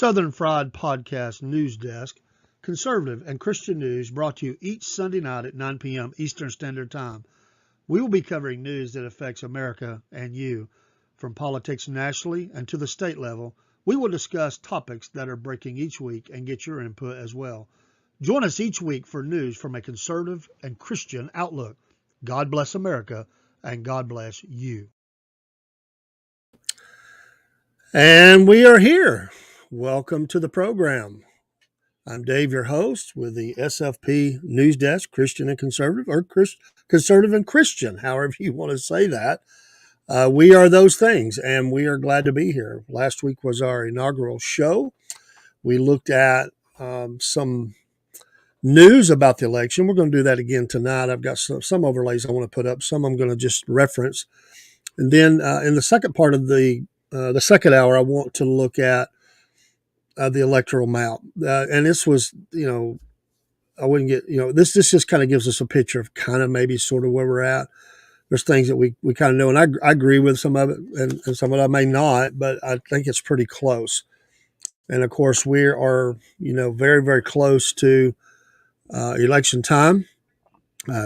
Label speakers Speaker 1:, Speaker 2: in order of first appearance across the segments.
Speaker 1: Southern Fried Podcast News Desk, conservative and Christian news brought to you each Sunday night at 9 p.m. Eastern Standard Time. We will be covering news that affects America and you. From politics nationally and to the state level, we will discuss topics that are breaking each week and get your input as well. Join us each week for news from a conservative and Christian outlook. God bless America and God bless you. And we are here. Welcome to the program. I'm Dave, your host, with the SFP News Desk, Christian and Conservative, or Conservative and Christian, however you want to say that. We are those things, and we are glad to be here. Last week was our inaugural show. We looked at some news about the election. We're going to do that again tonight. I've got some overlays I want to put up. Some I'm going to just reference. And then in the second part of the second hour, I want to look at the electoral map. And this was, I wouldn't get, this just kind of gives us a picture of kind of maybe sort of where we're at. There's things that we kind of know, and I agree with some of it, and some of it I may not, but I think it's pretty close. And of course, we are, very, very close to election time.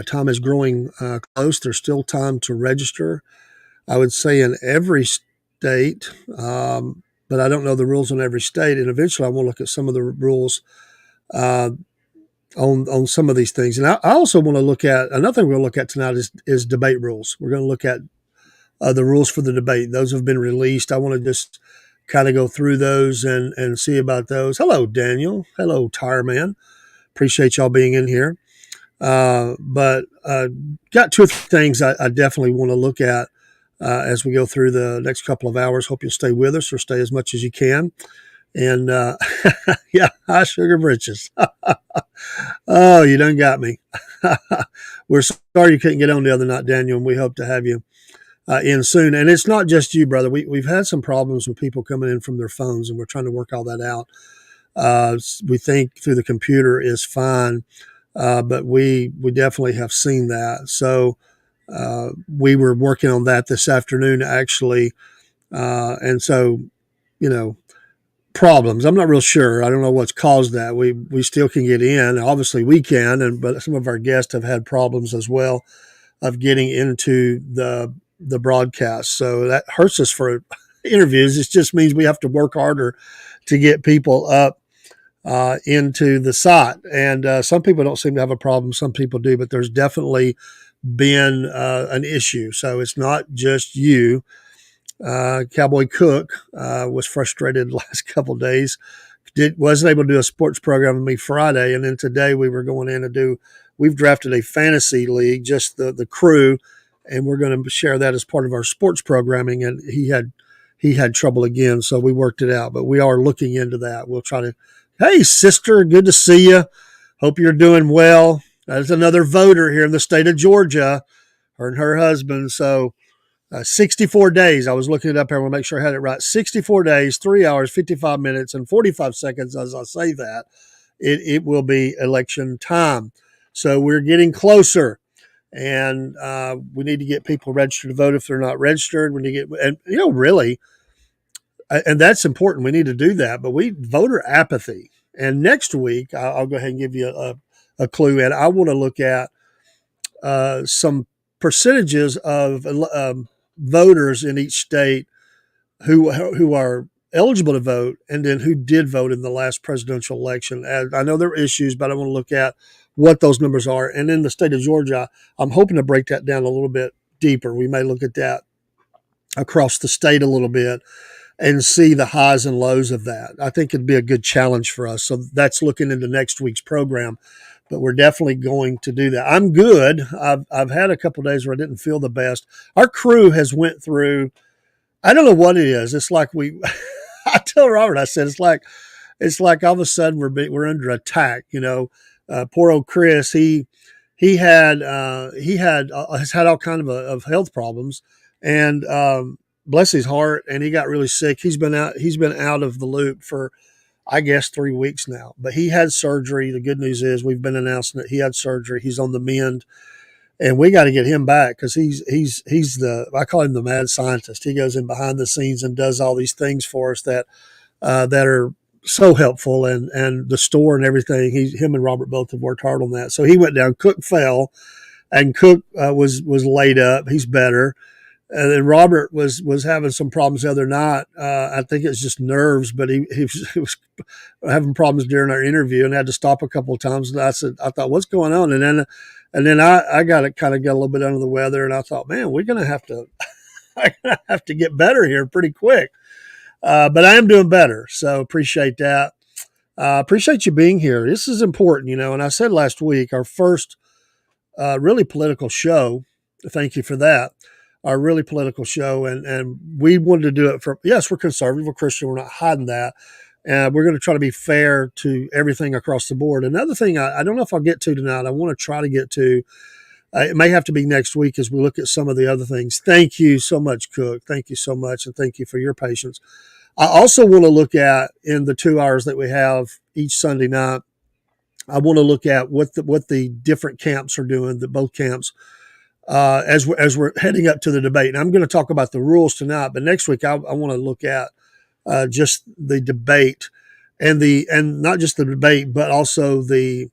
Speaker 1: Time is growing close. There's still time to register, I would say, in every state. But I don't know the rules in every state. And eventually I want to look at some of the rules on some of these things. And I also want to look at, another thing we're going to look at tonight is debate rules. We're going to look at the rules for the debate. Those have been released. I want to just kind of go through those and see about those. Hello, Daniel. Hello, Tire Man. Appreciate y'all being in here. But got two or three things I definitely want to look at as we go through the next couple of hours. Hope you'll stay with us or stay as much as you can. And yeah, hi, Sugar Britches. Oh, you done got me. We're sorry you couldn't get on the other night, Daniel, and we hope to have you in soon. And it's not just you, brother. We've had some problems with people coming in from their phones, and we're trying to work all that out. We think through the computer is fine, but we definitely have seen that. So we were working on that this afternoon, actually. And so, problems. I'm not real sure. I don't know what's caused that. We still can get in. Obviously we can, but some of our guests have had problems as well of getting into the broadcast. So that hurts us for interviews. It just means we have to work harder to get people up into the site. And some people don't seem to have a problem. Some people do, but there's definitely been an issue. So it's not just you. Cowboy Cook was frustrated the last couple of days. Wasn't able to do a sports program with me Friday, and then today we were going in to we've drafted a fantasy league, just the crew, and we're going to share that as part of our sports programming. And he had trouble again, so we worked it out. But we are looking into that. We'll try to. Hey, sister, good to see you. Hope you're doing well. There's another voter here in the state of Georgia, her and her husband. So 64 days. I was looking it up here. I want to make sure I had it right. 64 days, 3 hours, 55 minutes, and 45 seconds. As I say that, it will be election time. So we're getting closer, and we need to get people registered to vote if they're not registered. We need to get, and really, and that's important. We need to do that. But voter apathy. And next week, I'll go ahead and give you a clue. And I want to look at some percentages of voters in each state who are eligible to vote, and then who did vote in the last presidential election. And I know there are issues, but I want to look at what those numbers are. And in the state of Georgia, I'm hoping to break that down a little bit deeper. We may look at that across the state a little bit and see the highs and lows of that. I think it'd be a good challenge for us. So that's looking into next week's program. But we're definitely going to do that. I'm good. I've had a couple of days where I didn't feel the best. Our crew has went through, I don't know what it is. It's like I tell Robert, I said, it's like all of a sudden we're under attack. Poor old Chris, he has had all kind of health problems, and bless his heart, and he got really sick. He's been out of the loop for, I guess, 3 weeks now, but he had surgery. The good news is we've been announcing that he had surgery. He's on the mend, and we got to get him back because he's I call him the mad scientist. He goes in behind the scenes and does all these things for us that are so helpful, and the store and everything. Him and Robert both have worked hard on that. So he went down. Cook fell, and Cook was laid up. He's better. And then Robert was having some problems the other night. I think it's just nerves, but he was having problems during our interview and had to stop a couple of times. And I thought, what's going on? And then I got a little bit under the weather, and I thought, man, we're gonna have to I'm gonna have to get better here pretty quick. But I am doing better, so appreciate that. Appreciate you being here. This is important, And I said last week, our first really political show. Thank you for that. Our really political show, and we wanted to do it for. Yes, we're conservative, we're Christian, we're not hiding that, and we're going to try to be fair to everything across the board. Another thing I don't know if I'll get to tonight. I want to try to get to. It may have to be next week as we look at some of the other things. Thank you so much, Cook. Thank you so much, and thank you for your patience. I also want to look at, in the 2 hours that we have each Sunday night, I want to look at what the different camps are doing, both camps, as we're heading up to the debate. And I'm going to talk about the rules tonight, but next week I want to look at just the debate and not just the debate, but also the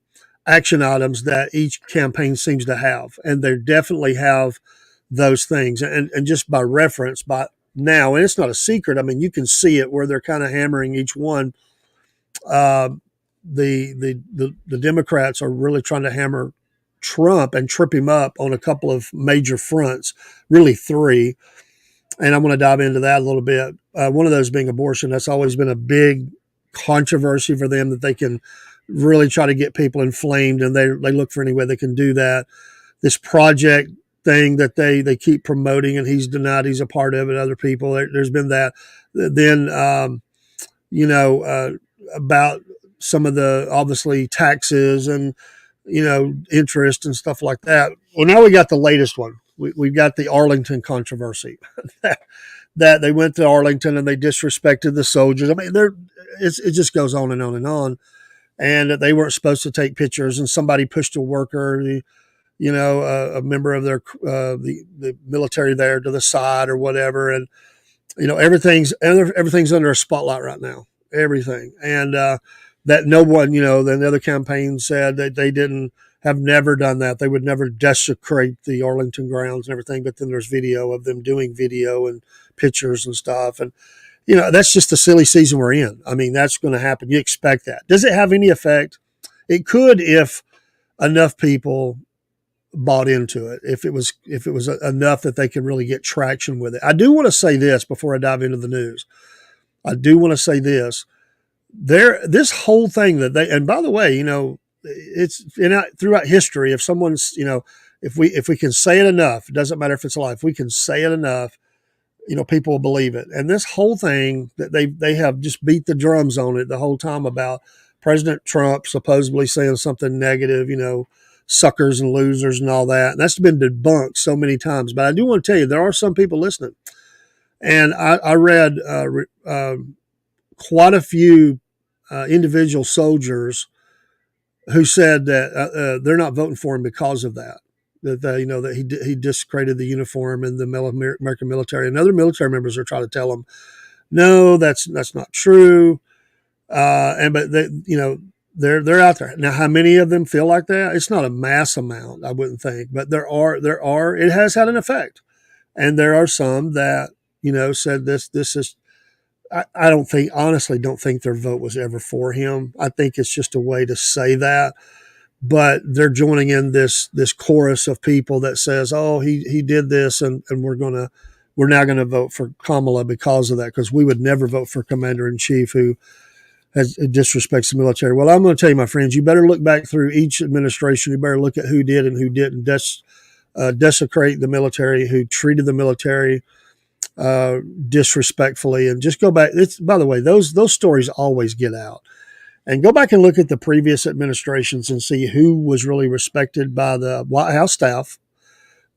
Speaker 1: action items that each campaign seems to have. And they definitely have those things. And just by reference, by now, and it's not a secret. I mean, you can see it where they're kind of hammering each one. The Democrats are really trying to hammer Trump and trip him up on a couple of major fronts, really three. And I want to dive into that a little bit. One of those being abortion. That's always been a big controversy for them, that they can really try to get people inflamed, and they look for any way they can do that. This project thing that they keep promoting, and he's denied he's a part of it. Other people, there's been that. Then, about some of the, obviously, taxes and, interest and stuff like that. Well, now we got the latest one. We've got the Arlington controversy. that they went to Arlington and they disrespected the soldiers. I mean, it just goes on and on and on. And they weren't supposed to take pictures, and somebody pushed a worker, a member of the military there to the side or whatever. And, everything's under a spotlight right now, everything. And that no one, then the other campaign said that they have never done that. They would never desecrate the Arlington grounds and everything. But then there's video of them doing video and pictures and stuff. And, that's just the silly season we're in. I mean, that's going to happen. You expect that. Does it have any effect? It could, if enough people bought into it, if it was enough that they could really get traction with it. I do want to say this before I dive into the news. I do want to say this. This whole thing and by the way, it's throughout history, if someone's, if we can say it enough, it doesn't matter if it's alive, if we can say it enough, people will believe it. And this whole thing that they have just beat the drums on it the whole time about President Trump supposedly saying something negative, suckers and losers and all that. And that's been debunked so many times. But I do want to tell you, there are some people listening. And I read quite a few individual soldiers who said that they're not voting for him because of that. That he discredited the uniform and the American military, and other military members are trying to tell him, no, that's not true. But they're out there now. How many of them feel like that? It's not a mass amount, I wouldn't think, but there are. It has had an effect, and there are some that said this is. I honestly don't think their vote was ever for him. I think it's just a way to say that. But they're joining in this chorus of people that says, "Oh, he did this, and we're now gonna vote for Kamala because of that, because we would never vote for Commander in Chief who disrespects the military." Well, I'm going to tell you, my friends, you better look back through each administration. You better look at who did and who didn't desecrate the military, who treated the military disrespectfully, and just go back. By the way, those stories always get out. And go back and look at the previous administrations and see who was really respected by the White House staff.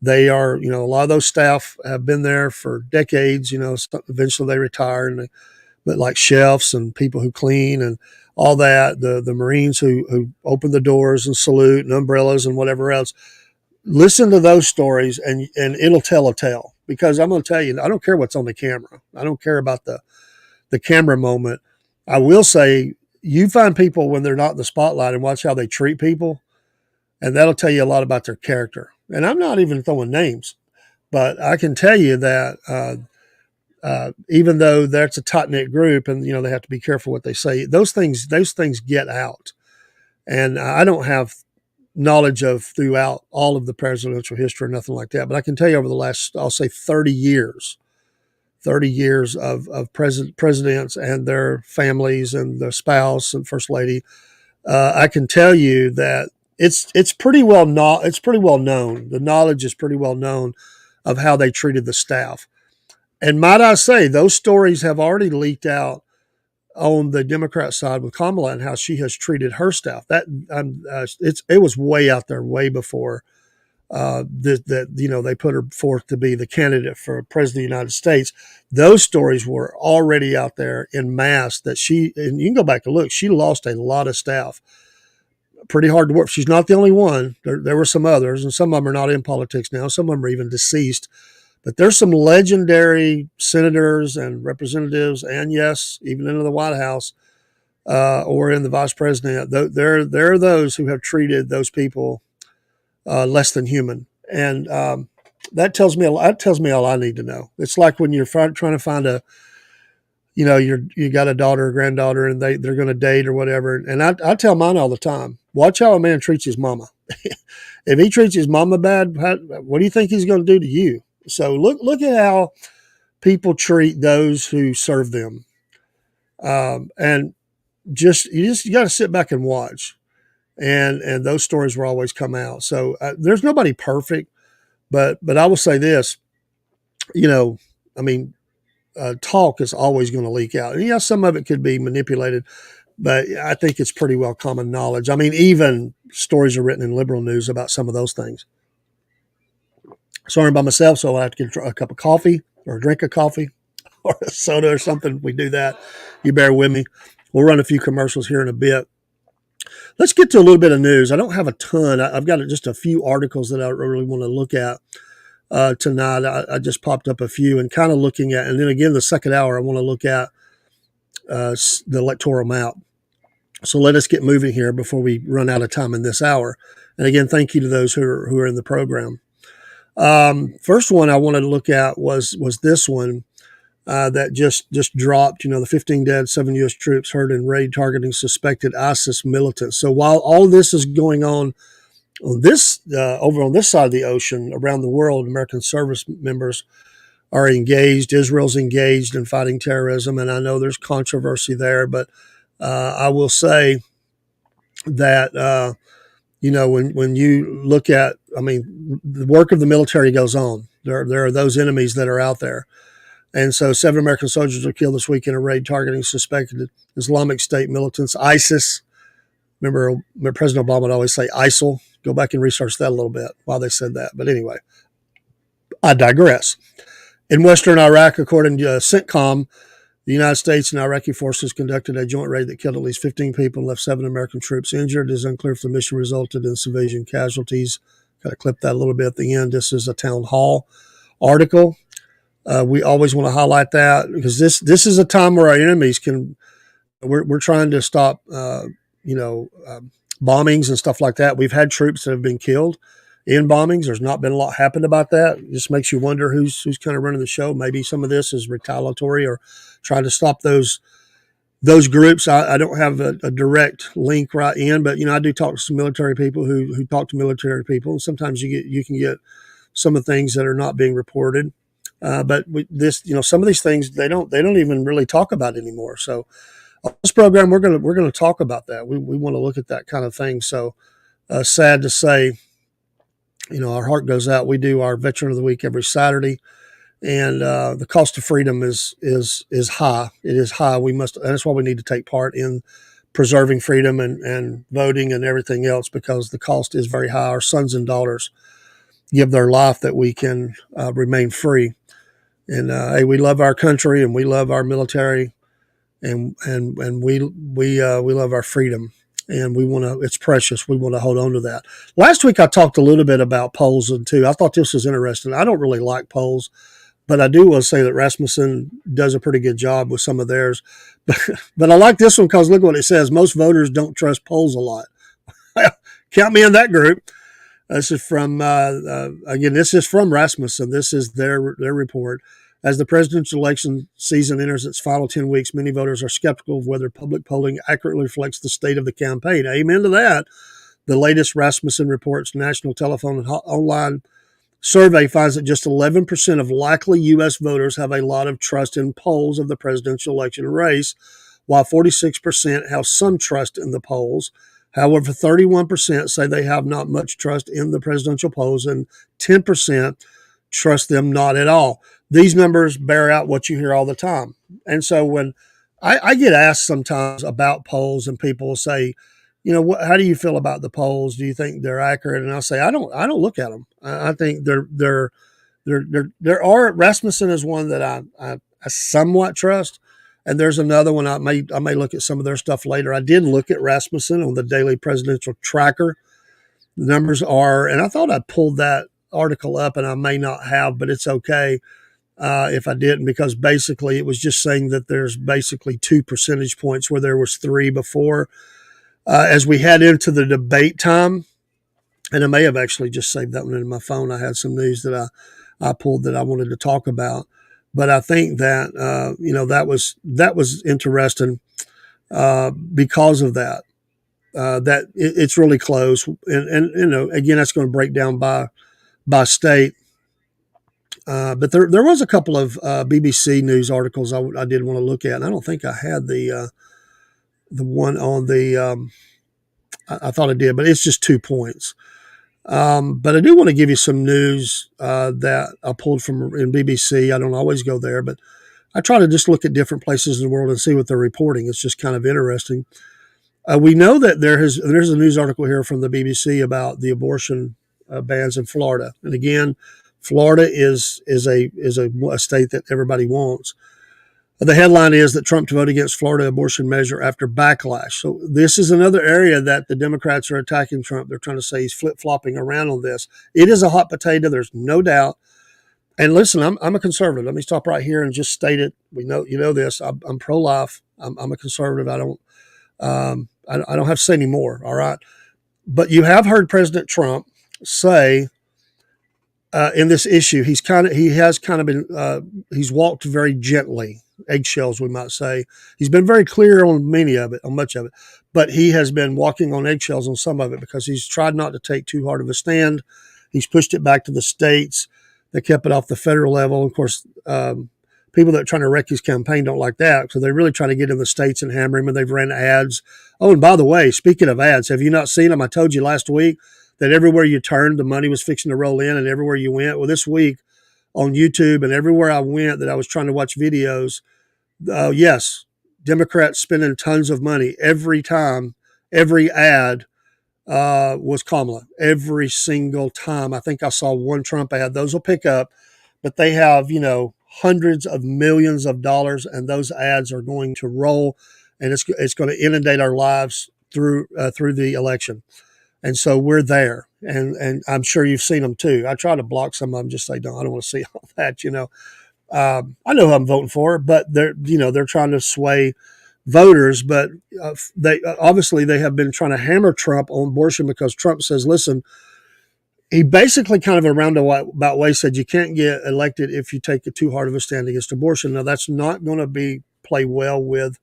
Speaker 1: They are, a lot of those staff have been there for decades. Eventually they retire, but like chefs and people who clean and all that, the Marines who open the doors and salute, and umbrellas and whatever else. Listen to those stories, and it'll tell a tale. Because I'm going to tell you, I don't care what's on the camera. I don't care about the camera moment. I will say, you find people when they're not in the spotlight and watch how they treat people, and that'll tell you a lot about their character. And I'm not even throwing names, but I can tell you that even though that's a tight knit group, and they have to be careful what they say, those things get out. And I don't have knowledge of throughout all of the presidential history or nothing like that, but I can tell you over the last, I'll say, 30 years of presidents and their families and their spouse and first lady. I can tell you that it's pretty well it's pretty well known. The knowledge is pretty well known of how they treated the staff. And might I say, those stories have already leaked out on the Democrat side with Kamala and how she has treated her staff. It was way out there, way before that they put her forth to be the candidate for president of the United States. Those stories were already out there in mass that and you can go back and look, she lost a lot of staff. Pretty hard to work. She's not the only one. There were some others, and some of them are not in politics now. Some of them are even deceased. But there's some legendary senators and representatives, and yes, even into the White House or in the vice president. There are those who have treated those people less than human, and that tells me all I need to know. It's like when you're trying to find you got a daughter or granddaughter, and they're going to date or whatever. And I tell mine all the time: watch how a man treats his mama. If he treats his mama bad, what do you think he's going to do to you? So look at how people treat those who serve them, and you got to sit back and watch, and those stories will always come out. So there's nobody perfect, but I will say this, I mean, talk is always going to leak out. And yeah, some of it could be manipulated, but I think it's pretty well common knowledge. I mean, even stories are written in liberal news about some of those things. Sorry by myself, so I have to get a cup of coffee or a drink of coffee or a soda or something. We do that. You bear with me. We'll run a few commercials here in a bit. Let's get to a little bit of news. I don't have a ton. I've got just a few articles that I really want to look at tonight. I just popped up a few and kind of looking at, and then again, the second hour, I want to look at the electoral map. So let us get moving here before we run out of time in this hour. And again, thank you to those who are in the program. First one I wanted to look at was this one that just dropped. The 15 dead, 7 U.S. troops hurt in raid targeting suspected ISIS militants. So while all this is going on this over on this side of the ocean around the world, American service members are engaged. Israel's engaged in fighting terrorism, and I know there's controversy there, but I will say that. When you look at, the work of the military goes on. There are those enemies that are out there. And so 7 American soldiers were killed this week in a raid targeting suspected Islamic State militants, ISIS. Remember President Obama would always say ISIL. Go back and research that a little bit why they said that. But anyway, I digress. In western Iraq, according to CENTCOM, the United States and Iraqi forces conducted a joint raid that killed at least 15 people and left 7 American troops injured. It is unclear if the mission resulted in civilian casualties. Got to clip that a little bit at the end. This is a town hall article. We always want to highlight that because this is a time where our enemies we're trying to stop, bombings and stuff like that. We've had troops that have been killed in bombings. There's not been a lot happened about that. It just makes you wonder who's kind of running the show. Maybe some of this is retaliatory or trying to stop those groups. I don't have a direct link right in, but I do talk to some military people who talk to military people. Sometimes you can get some of the things that are not being reported. But some of these things they don't even really talk about anymore. So on this program we're gonna talk about that. We want to look at that kind of thing. So sad to say, our heart goes out. We do our Veteran of the Week every Saturday, and the cost of freedom is high. It is high. And that's why we need to take part in preserving freedom and voting and everything else, because the cost is very high. Our sons and daughters give their life that we can remain free. And hey, we love our country and we love our military, and we love our freedom, and it's precious. We want to hold on to that. Last week I talked a little bit about polls too. I thought this was interesting. I don't really like polls. But I do want to say that Rasmussen does a pretty good job with some of theirs. But I like this one because look what it says. Most voters don't trust polls a lot. Count me in that group. This is from, again, this is from Rasmussen. This is their report. As the presidential election season enters its final 10 weeks, many voters are skeptical of whether public polling accurately reflects the state of the campaign. Amen to that. The latest Rasmussen Reports National Telephone and Online Survey finds that just 11% of likely U.S. voters have a lot of trust in polls of the presidential election race, while 46% have some trust in the polls. However, 31% say they have not much trust in the presidential polls, and 10% trust them not at all. These numbers bear out what you hear all the time. And so when I get asked sometimes about polls, and people will say, how do you feel about the polls? Do you think they're accurate? And I'll say, I don't look at them. I think there are. Rasmussen is one that I somewhat trust. And there's another one I may look at some of their stuff later. I did look at Rasmussen on the daily presidential tracker. The numbers are, and I thought I pulled that article up, and I may not have, but it's okay if I didn't, because basically it was just saying that there's basically 2 percentage points where there was 3 before. As we head into the debate time, and I may have actually just saved that one in my phone. I had some news that I pulled that I wanted to talk about. But I think that that was interesting because of that. That it's really close, and again, that's going to break down by state. But there was a couple of BBC News articles I did want to look at, and I don't think I had the one on the. I thought I did, but it's just 2 points. But I do want to give you some news that I pulled from in BBC. I don't always go there, but I try to just look at different places in the world and see what they're reporting. It's just kind of interesting. We know that there's a news article here from the BBC about the abortion bans in Florida, and again, Florida is a state that everybody wants. The headline is that Trump to vote against Florida abortion measure after backlash. So this is another area that the Democrats are attacking Trump. They're trying to say he's flip-flopping around on this. It is a hot potato. There's no doubt. And listen, I'm a conservative. Let me stop right here and just state it. You know this. I'm pro-life. I'm a conservative. I don't have to say any more. All right. But you have heard President Trump say in this issue, he's walked very gently. Eggshells, we might say. He's been very clear on much of it, but he has been walking on eggshells on some of it because he's tried not to take too hard of a stand. He's pushed it back to the states. They kept it off the federal level. Of course, people that are trying to wreck his campaign don't like that, so they're really trying to get in the states and hammer him, and they've ran ads. Oh, and by the way, speaking of ads, have you not seen them? I told you last week that everywhere you turned, the money was fixing to roll in, and everywhere you went. Well, this week on YouTube and everywhere I went that I was trying to watch videos, yes, Democrats spending tons of money every time, every ad was Kamala. Every single time. I think I saw one Trump ad. Those will pick up, but they have, hundreds of millions of dollars, and those ads are going to roll, and it's going to inundate our lives through the election. And so we're there, and I'm sure you've seen them too. I try to block some of them, just say, no, I don't want to see all that, I know who I'm voting for, but they're trying to sway voters, but they have been trying to hammer Trump on abortion because Trump says, listen, he basically kind of a roundabout way said you can't get elected if you take too hard of a stand against abortion. Now that's not going to play well with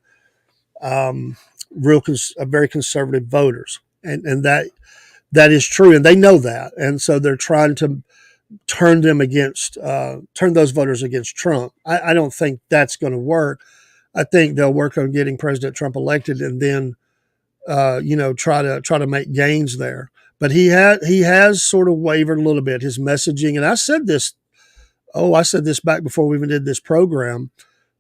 Speaker 1: very conservative voters, and that is true, and they know that, and so they're trying to turn those voters against Trump. I don't think that's going to work. I think they'll work on getting President Trump elected, and then try to make gains there. But he has sort of wavered a little bit, his messaging, and I said this back before we even did this program,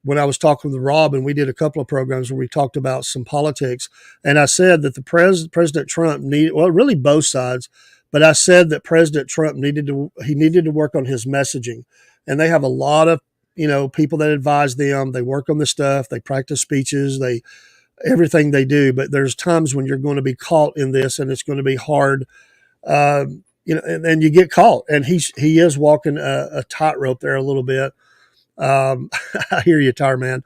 Speaker 1: when I was talking with Rob, and we did a couple of programs where we talked about some politics, and I said that the President Trump really both sides, but I said that President Trump needed to work on his messaging, and they have a lot of people that advise them. They work on this stuff, they practice speeches, everything they do, but there's times when you're going to be caught in this, and it's going to be hard, and you get caught, and he is walking a tightrope there a little bit. I hear you, Tar Man.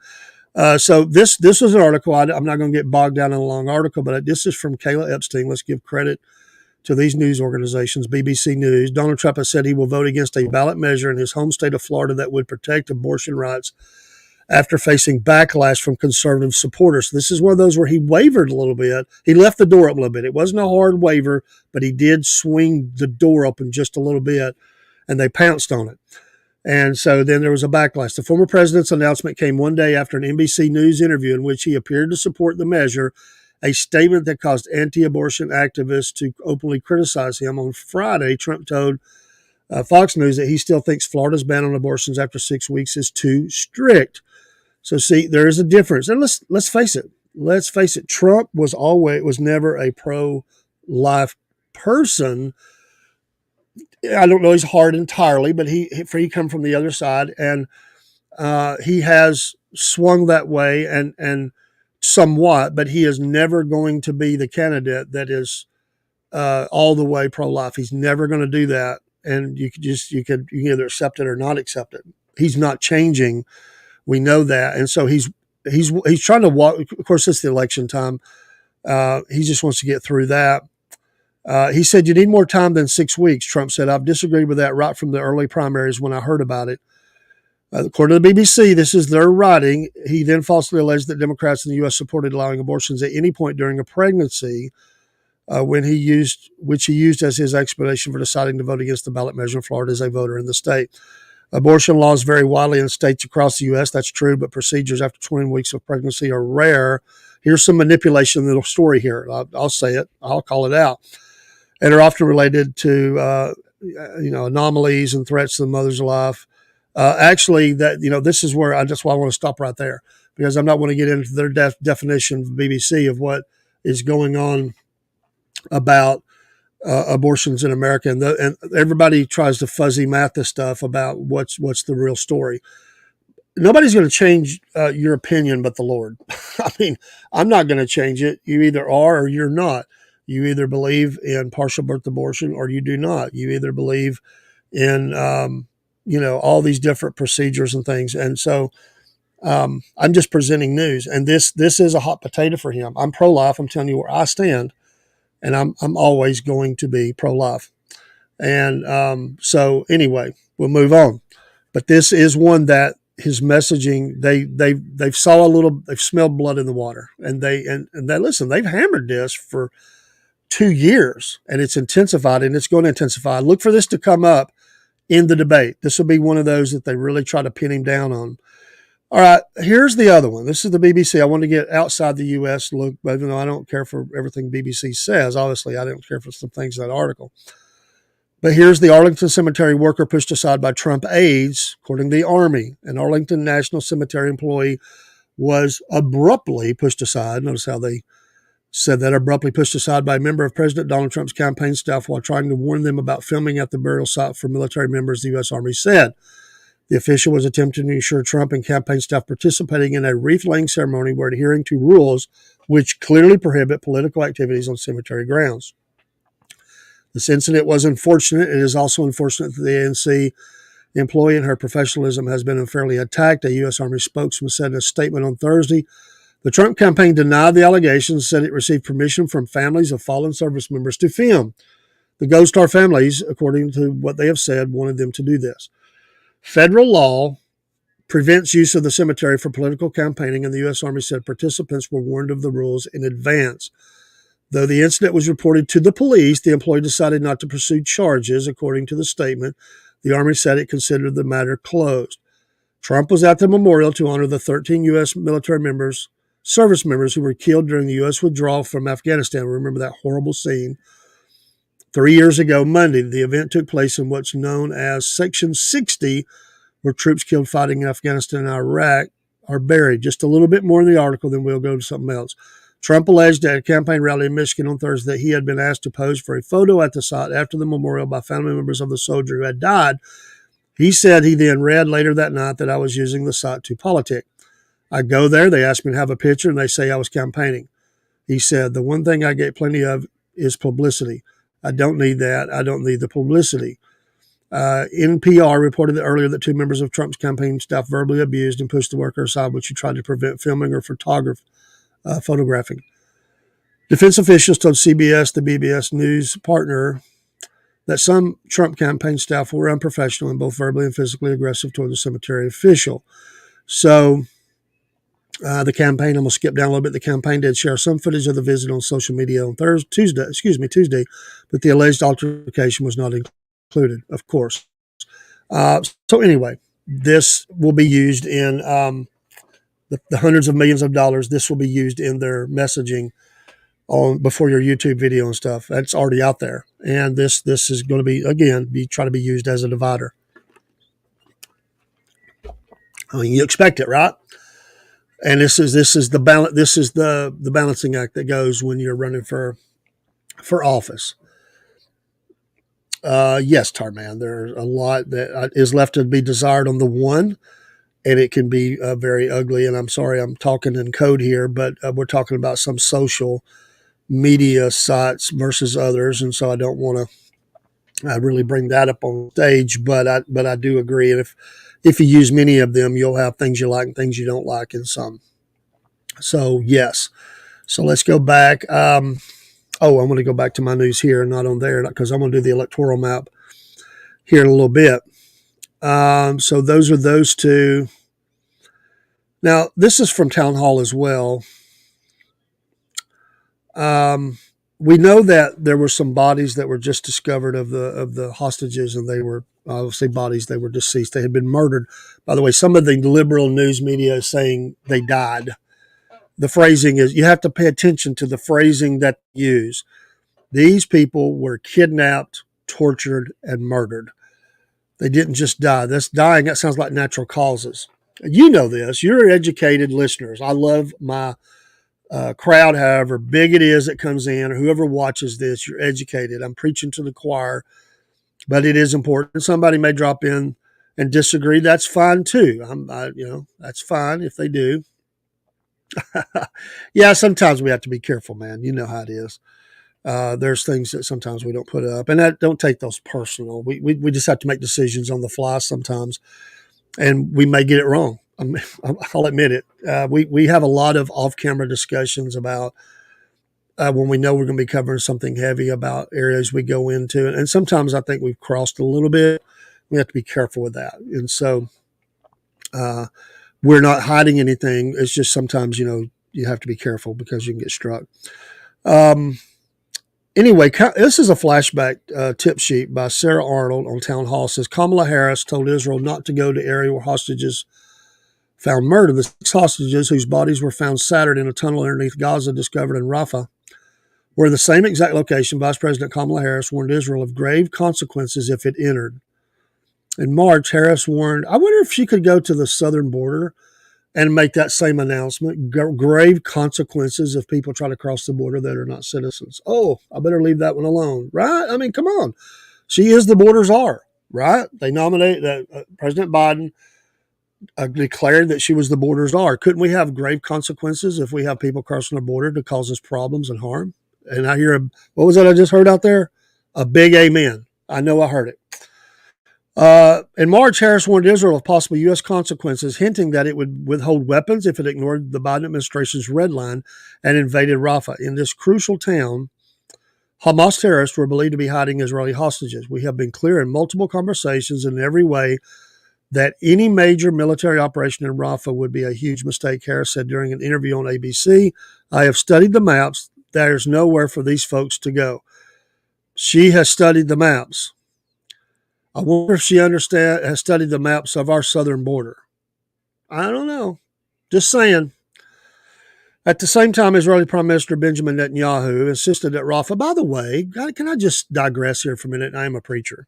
Speaker 1: So this was an article. I'm not going to get bogged down in a long article, but this is from Kayla Epstein. Let's give credit to these news organizations. BBC News. Donald Trump has said he will vote against a ballot measure in his home state of Florida that would protect abortion rights after facing backlash from conservative supporters. This is one of those where he wavered a little bit. He left the door up a little bit. It wasn't a hard waiver, but he did swing the door open just a little bit, and they pounced on it. And so then there was a backlash. The former president's announcement came one day after an NBC News interview in which he appeared to support the measure, a statement that caused anti-abortion activists to openly criticize him. On Friday, Trump told Fox News that he still thinks Florida's ban on abortions after 6 weeks is too strict. So see, there is a difference. And let's face it. Let's face it. Trump was never a pro-life person. I don't know his heart entirely, but he come from the other side, and he has swung that way and somewhat, but he is never going to be the candidate that is all the way pro-life. He's never going to do that, and you can either accept it or not accept it. He's not changing. We know that, and so he's trying to walk. Of course, it's the election time. He just wants to get through that. He said, "You need more time than 6 weeks," Trump said. "I've disagreed with that right from the early primaries when I heard about it." According to the BBC, this is their writing. He then falsely alleged that Democrats in the U.S. supported allowing abortions at any point during a pregnancy, which he used as his explanation for deciding to vote against the ballot measure in Florida as a voter in the state. Abortion laws vary widely in states across the U.S. That's true, but procedures after 20 weeks of pregnancy are rare. Here's some manipulation in the story here. I'll say it. I'll call it out. And are often related to anomalies and threats to the mother's life. Actually, this is where that's why I want to stop right there, because I'm not going to get into their definition of BBC of what is going on about abortions in America, and everybody tries to fuzzy math this stuff about what's the real story. Nobody's going to change your opinion but the Lord. I mean, I'm not going to change it. You either are or you're not. You either believe in partial birth abortion or you do not. You either believe in all these different procedures and things. And so I'm just presenting news. And this is a hot potato for him. I'm pro-life. I'm telling you where I stand. And I'm always going to be pro-life. And so anyway, we'll move on. But this is one that his messaging, they've smelled blood in the water. And they listen, they've hammered this for 2 years, and it's intensified, and it's going to intensify. Look for this to come up in the debate. This will be one of those that they really try to pin him down on. All right, here's the other one. This is the BBC. I want to get outside the U.S. look, but even though I don't care for everything BBC says, obviously I don't care for some things in that article. But here's the Arlington Cemetery worker pushed aside by Trump aides, according to the Army. An Arlington National Cemetery employee was abruptly pushed aside. Notice how they said that, abruptly pushed aside by a member of President Donald Trump's campaign staff while trying to warn them about filming at the burial site for military members, the U.S. Army said. The official was attempting to ensure Trump and campaign staff participating in a wreath-laying ceremony were adhering to rules which clearly prohibit political activities on cemetery grounds. This incident was unfortunate. It is also unfortunate that the ANC employee and her professionalism has been unfairly attacked, a U.S. Army spokesman said in a statement on Thursday. The Trump campaign denied the allegations, said it received permission from families of fallen service members to film. The Gold Star families, according to what they have said, wanted them to do this. Federal law prevents use of the cemetery for political campaigning, and the U.S. Army said participants were warned of the rules in advance. Though the incident was reported to the police, the employee decided not to pursue charges, according to the statement. The Army said it considered the matter closed. Trump was at the memorial to honor the 13 U.S. military service members who were killed during the U.S. withdrawal from Afghanistan. Remember that horrible scene? 3 years ago, Monday, the event took place in what's known as Section 60, where troops killed fighting in Afghanistan and Iraq are buried. Just a little bit more in the article, then we'll go to something else. Trump alleged at a campaign rally in Michigan on Thursday that he had been asked to pose for a photo at the site after the memorial by family members of the soldier who had died. He said he then read later that night that I was using the site to politic. I go there, they ask me to have a picture, and they say I was campaigning. He said, the one thing I get plenty of is publicity. I don't need that. I don't need the publicity. NPR reported that earlier that two members of Trump's campaign staff verbally abused and pushed the worker aside, which he tried to prevent filming or photographing. Defense officials told CBS, the BBS News partner, that some Trump campaign staff were unprofessional and both verbally and physically aggressive toward the cemetery official. So the campaign, I'm going to skip down a little bit. The campaign did share some footage of the visit on social media on Tuesday, but the alleged altercation was not included, of course. So anyway, this will be used in the hundreds of millions of dollars. This will be used in their messaging before your YouTube video and stuff. That's already out there, and this is going to be try to be used as a divider. I mean, you expect it, right? And this is the balance. This is the balancing act that goes when you're running for office. Yes, Tarman, there's a lot that is left to be desired on the one, and it can be very ugly. And I'm sorry, I'm talking in code here, but we're talking about some social media sites versus others, and so I don't want to really bring that up on stage. But I do agree, and if you use many of them, you'll have things you like and things you don't like in some. So yes, so let's go back. I'm going to go back to my news here, not on there, because I'm going to do the electoral map here in a little bit. So those are those two. Now, this is from Town Hall as well. We know that there were some bodies that were just discovered of the hostages, and they were obviously bodies. They were deceased. They had been murdered. By the way, some of the liberal news media is saying they died. The phrasing is, you have to pay attention to the phrasing that they use. These people were kidnapped, tortured, and murdered. They didn't just die. This dying, that sounds like natural causes. You know this. You're educated listeners. I love my crowd, however big it is that comes in, or whoever watches this. You're educated. I'm preaching to the choir, but it is important. Somebody may drop in and disagree. That's fine too. That's fine if they do. Yeah, sometimes we have to be careful, man. You know how it is. There's things that sometimes we don't put up, and don't take those personal. We just have to make decisions on the fly sometimes, and we may get it wrong. I'll admit it. We have a lot of off-camera discussions about when we know we're going to be covering something heavy about areas we go into, and sometimes I think we've crossed a little bit. We have to be careful with that, and so we're not hiding anything. It's just sometimes you have to be careful because you can get struck. Anyway, this is a flashback tip sheet by Sarah Arnold on Town Hall. It says Kamala Harris told Israel not to go to area where hostages found murdered. The 6 hostages whose bodies were found Saturday in a tunnel underneath Gaza discovered in Rafah were in the same exact location. Vice President Kamala Harris warned Israel of grave consequences if it entered. In March, Harris warned, I wonder if she could go to the southern border and make that same announcement. Grave consequences if people try to cross the border that are not citizens. Oh, I better leave that one alone, right? I mean, come on. She is the border czar, right? They nominated President Biden declared that she was the border czar. Couldn't we have grave consequences if we have people crossing the border to cause us problems and harm? And I hear, what was that I just heard out there? A big amen. I know I heard it. In March, Harris warned Israel of possible U.S. consequences, hinting that it would withhold weapons if it ignored the Biden administration's red line and invaded Rafah. In this crucial town, Hamas terrorists were believed to be hiding Israeli hostages. We have been clear in multiple conversations in every way that any major military operation in Rafah would be a huge mistake, Harris said during an interview on ABC. I have studied the maps. There's nowhere for these folks to go. She has studied the maps. I wonder if she has studied the maps of our southern border. I don't know. Just saying. At the same time, Israeli Prime Minister Benjamin Netanyahu insisted that Rafah, by the way, can I just digress here for a minute? I am a preacher.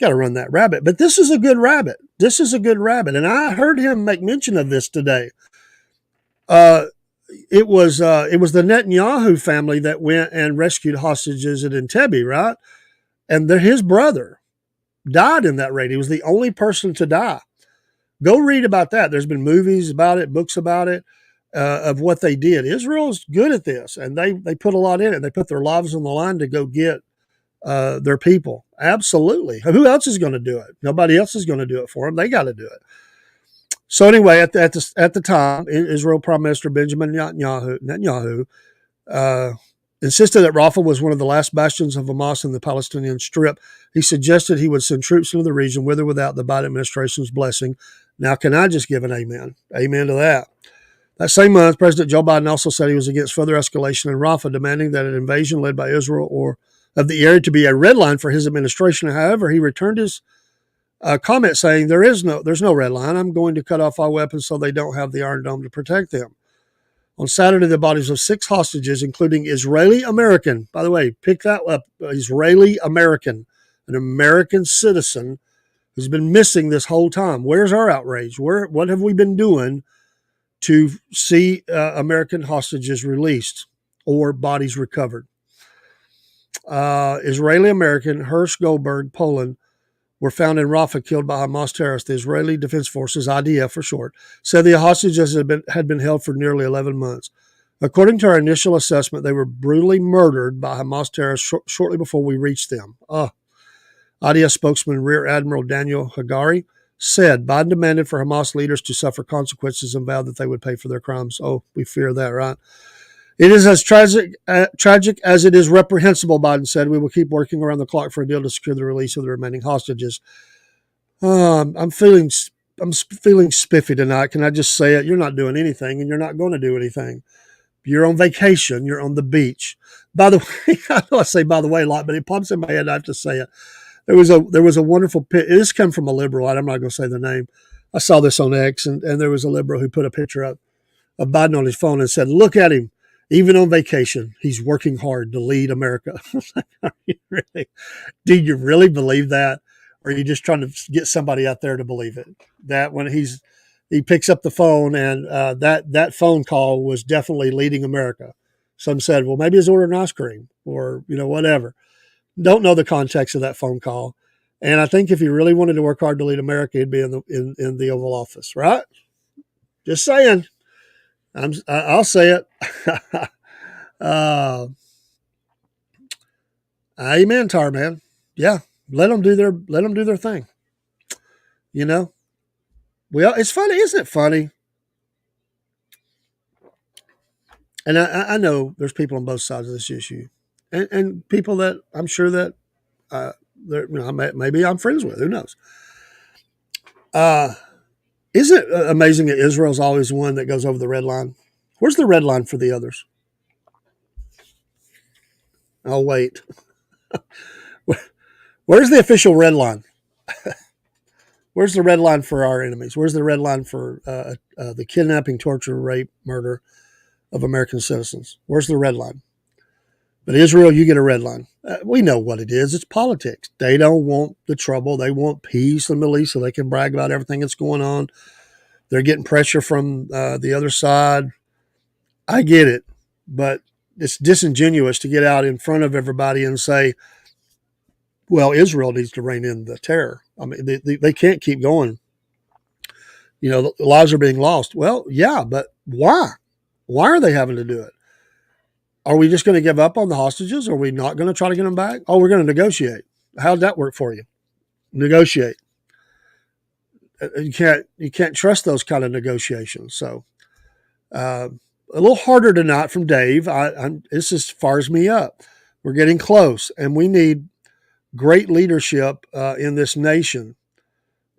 Speaker 1: Got to run that rabbit. But this is a good rabbit. This is a good rabbit. And I heard him make mention of this today. It was the Netanyahu family that went and rescued hostages at Entebbe, right? And his brother died in that raid. He was the only person to die. Go read about that. There's been movies about it, books about it, of what they did. Israel's good at this, and they put a lot in it. They put their lives on the line to go get their people. Absolutely. Who else is going to do it? Nobody else is going to do it for them. They got to do it. So anyway, at the time, Israel Prime Minister Benjamin Netanyahu insisted that Rafah was one of the last bastions of Hamas in the Palestinian Strip. He suggested he would send troops into the region with or without the Biden administration's blessing. Now, can I just give an amen? Amen to that. That same month, President Joe Biden also said he was against further escalation in Rafah, demanding that an invasion led by Israel or of the area to be a red line for his administration. However, he returned his comment saying, there's no red line. I'm going to cut off all weapons so they don't have the Iron Dome to protect them. On Saturday, the bodies of 6 hostages, including Israeli-American, by the way, pick that up, Israeli-American, an American citizen who's been missing this whole time. Where's our outrage? What have we been doing to see American hostages released or bodies recovered? Israeli-American Hirsch Goldberg, Poland, were found in Rafah, killed by Hamas terrorists. The Israeli Defense Forces, IDF for short, said the hostages had been held for nearly 11 months. According to our initial assessment, they were brutally murdered by Hamas terrorists shortly before we reached them. IDF spokesman Rear Admiral Daniel Hagari said Biden demanded for Hamas leaders to suffer consequences and vowed that they would pay for their crimes. Oh, we fear that, right? It is as tragic as it is reprehensible, Biden said. We will keep working around the clock for a deal to secure the release of the remaining hostages. I'm feeling spiffy tonight. Can I just say it? You're not doing anything, and you're not going to do anything. You're on vacation. You're on the beach. By the way, I know I say by the way a lot, but it pops in my head. I have to say it. There was a wonderful pit. This came from a liberal. I'm not going to say the name. I saw this on X, and there was a liberal who put a picture up of Biden on his phone and said, "Look at him. Even on vacation, he's working hard to lead America." Do you really believe that? Or are you just trying to get somebody out there to believe it? That when he picks up the phone and that phone call was definitely leading America. Some said, well, maybe he's ordering ice cream or, whatever. Don't know the context of that phone call. And I think if he really wanted to work hard to lead America, he'd be in the Oval Office, right? Just saying. I'll say it. Amen, Tar Man. Yeah, let them do their thing. Well, it's funny, isn't it funny? And I know there's people on both sides of this issue, and people that I'm sure that maybe I'm friends with. Who knows? Isn't it amazing that Israel's always one that goes over the red line? Where's the red line for the others? Oh, wait. Where's the official red line? Where's the red line for our enemies? Where's the red line for the kidnapping, torture, rape, murder of American citizens? Where's the red line? But Israel, you get a red line. We know what it is. It's politics. They don't want the trouble. They want peace in the Middle East so they can brag about everything that's going on. They're getting pressure from the other side. I get it, but it's disingenuous to get out in front of everybody and say, well, Israel needs to rein in the terror. I mean, they can't keep going. The lives are being lost. Well, yeah, but why? Why are they having to do it? Are we just going to give up on the hostages? Are we not going to try to get them back? Oh, we're going to negotiate. How'd that work for you? Negotiate. You can't trust those kind of negotiations. So a little harder tonight from Dave. This just fires me up. We're getting close, and we need great leadership in this nation.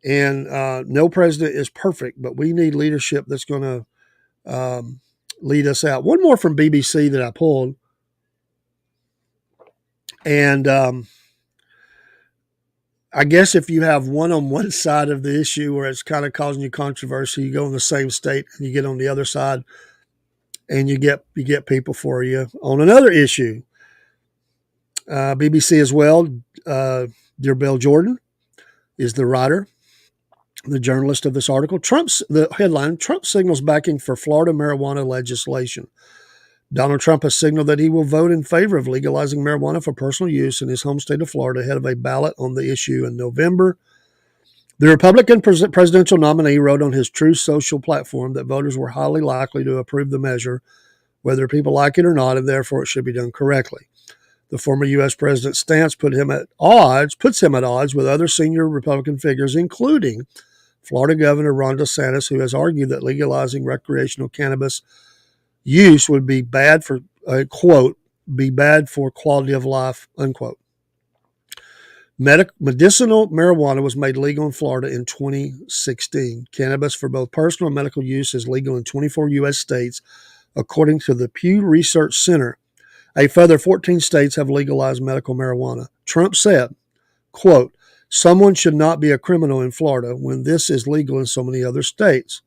Speaker 1: And no president is perfect, but we need leadership that's going to lead us out. One more from BBC that I pulled. And I guess if you have one on one side of the issue where it's kind of causing you controversy, you go in the same state and you get on the other side and you get people for you on another issue. BBC as well. Dear Bill Jordan is the writer, the journalist of this article. The headline, Trump signals backing for Florida marijuana legislation. Donald Trump has signaled that he will vote in favor of legalizing marijuana for personal use in his home state of Florida ahead of a ballot on the issue in November. The Republican presidential nominee wrote on his Truth Social platform that voters were highly likely to approve the measure, whether people like it or not, and therefore it should be done correctly. The former U.S. president's stance puts him at odds with other senior Republican figures, including Florida Governor Ron DeSantis, who has argued that legalizing recreational cannabis use would be bad for, quote, be bad for quality of life, unquote. Medicinal marijuana was made legal in Florida in 2016. Cannabis for both personal and medical use is legal in 24 U.S. states, according to the Pew Research Center. A further 14 states have legalized medical marijuana. Trump said, quote, someone should not be a criminal in Florida when this is legal in so many other states.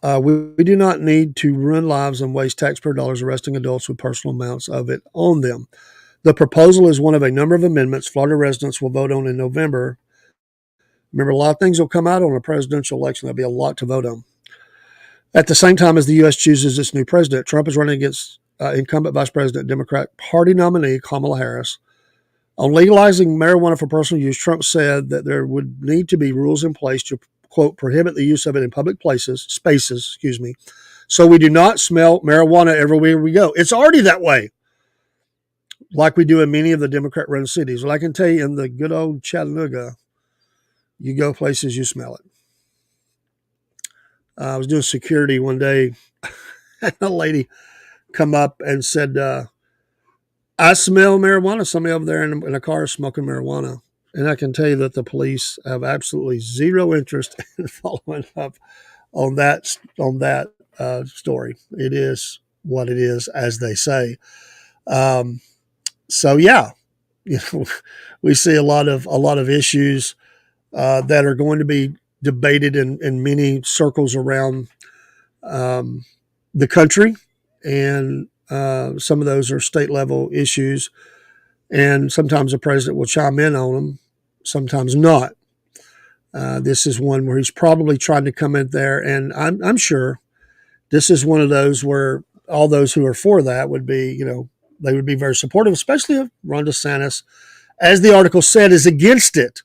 Speaker 1: We do not need to ruin lives and waste taxpayer dollars arresting adults with personal amounts of it on them. The proposal is one of a number of amendments Florida residents will vote on in November. Remember, a lot of things will come out on a presidential election. There'll be a lot to vote on. At the same time as the U.S. chooses its new president, Trump is running against incumbent Vice President Democrat Party nominee Kamala Harris. On legalizing marijuana for personal use, Trump said that there would need to be rules in place to, quote, prohibit the use of it in public spaces, so we do not smell marijuana everywhere we go. It's already that way, like we do in many of the Democrat-run cities. Well, I can tell you in the good old Chattanooga, you go places, you smell it. I was doing security one day, and a lady come up and said, I smell marijuana. Somebody over there in a car is smoking marijuana. And I can tell you that the police have absolutely zero interest in following up on that story. It is what it is, as they say. So yeah, we see a lot of issues that are going to be debated in many circles around the country, and some of those are state level issues, and sometimes the president will chime in on them, sometimes not. This is one where he's probably trying to come in there, and I'm sure this is one of those where all those who are for that would be, they would be very supportive, especially if Ron DeSantis, as the article said, is against it.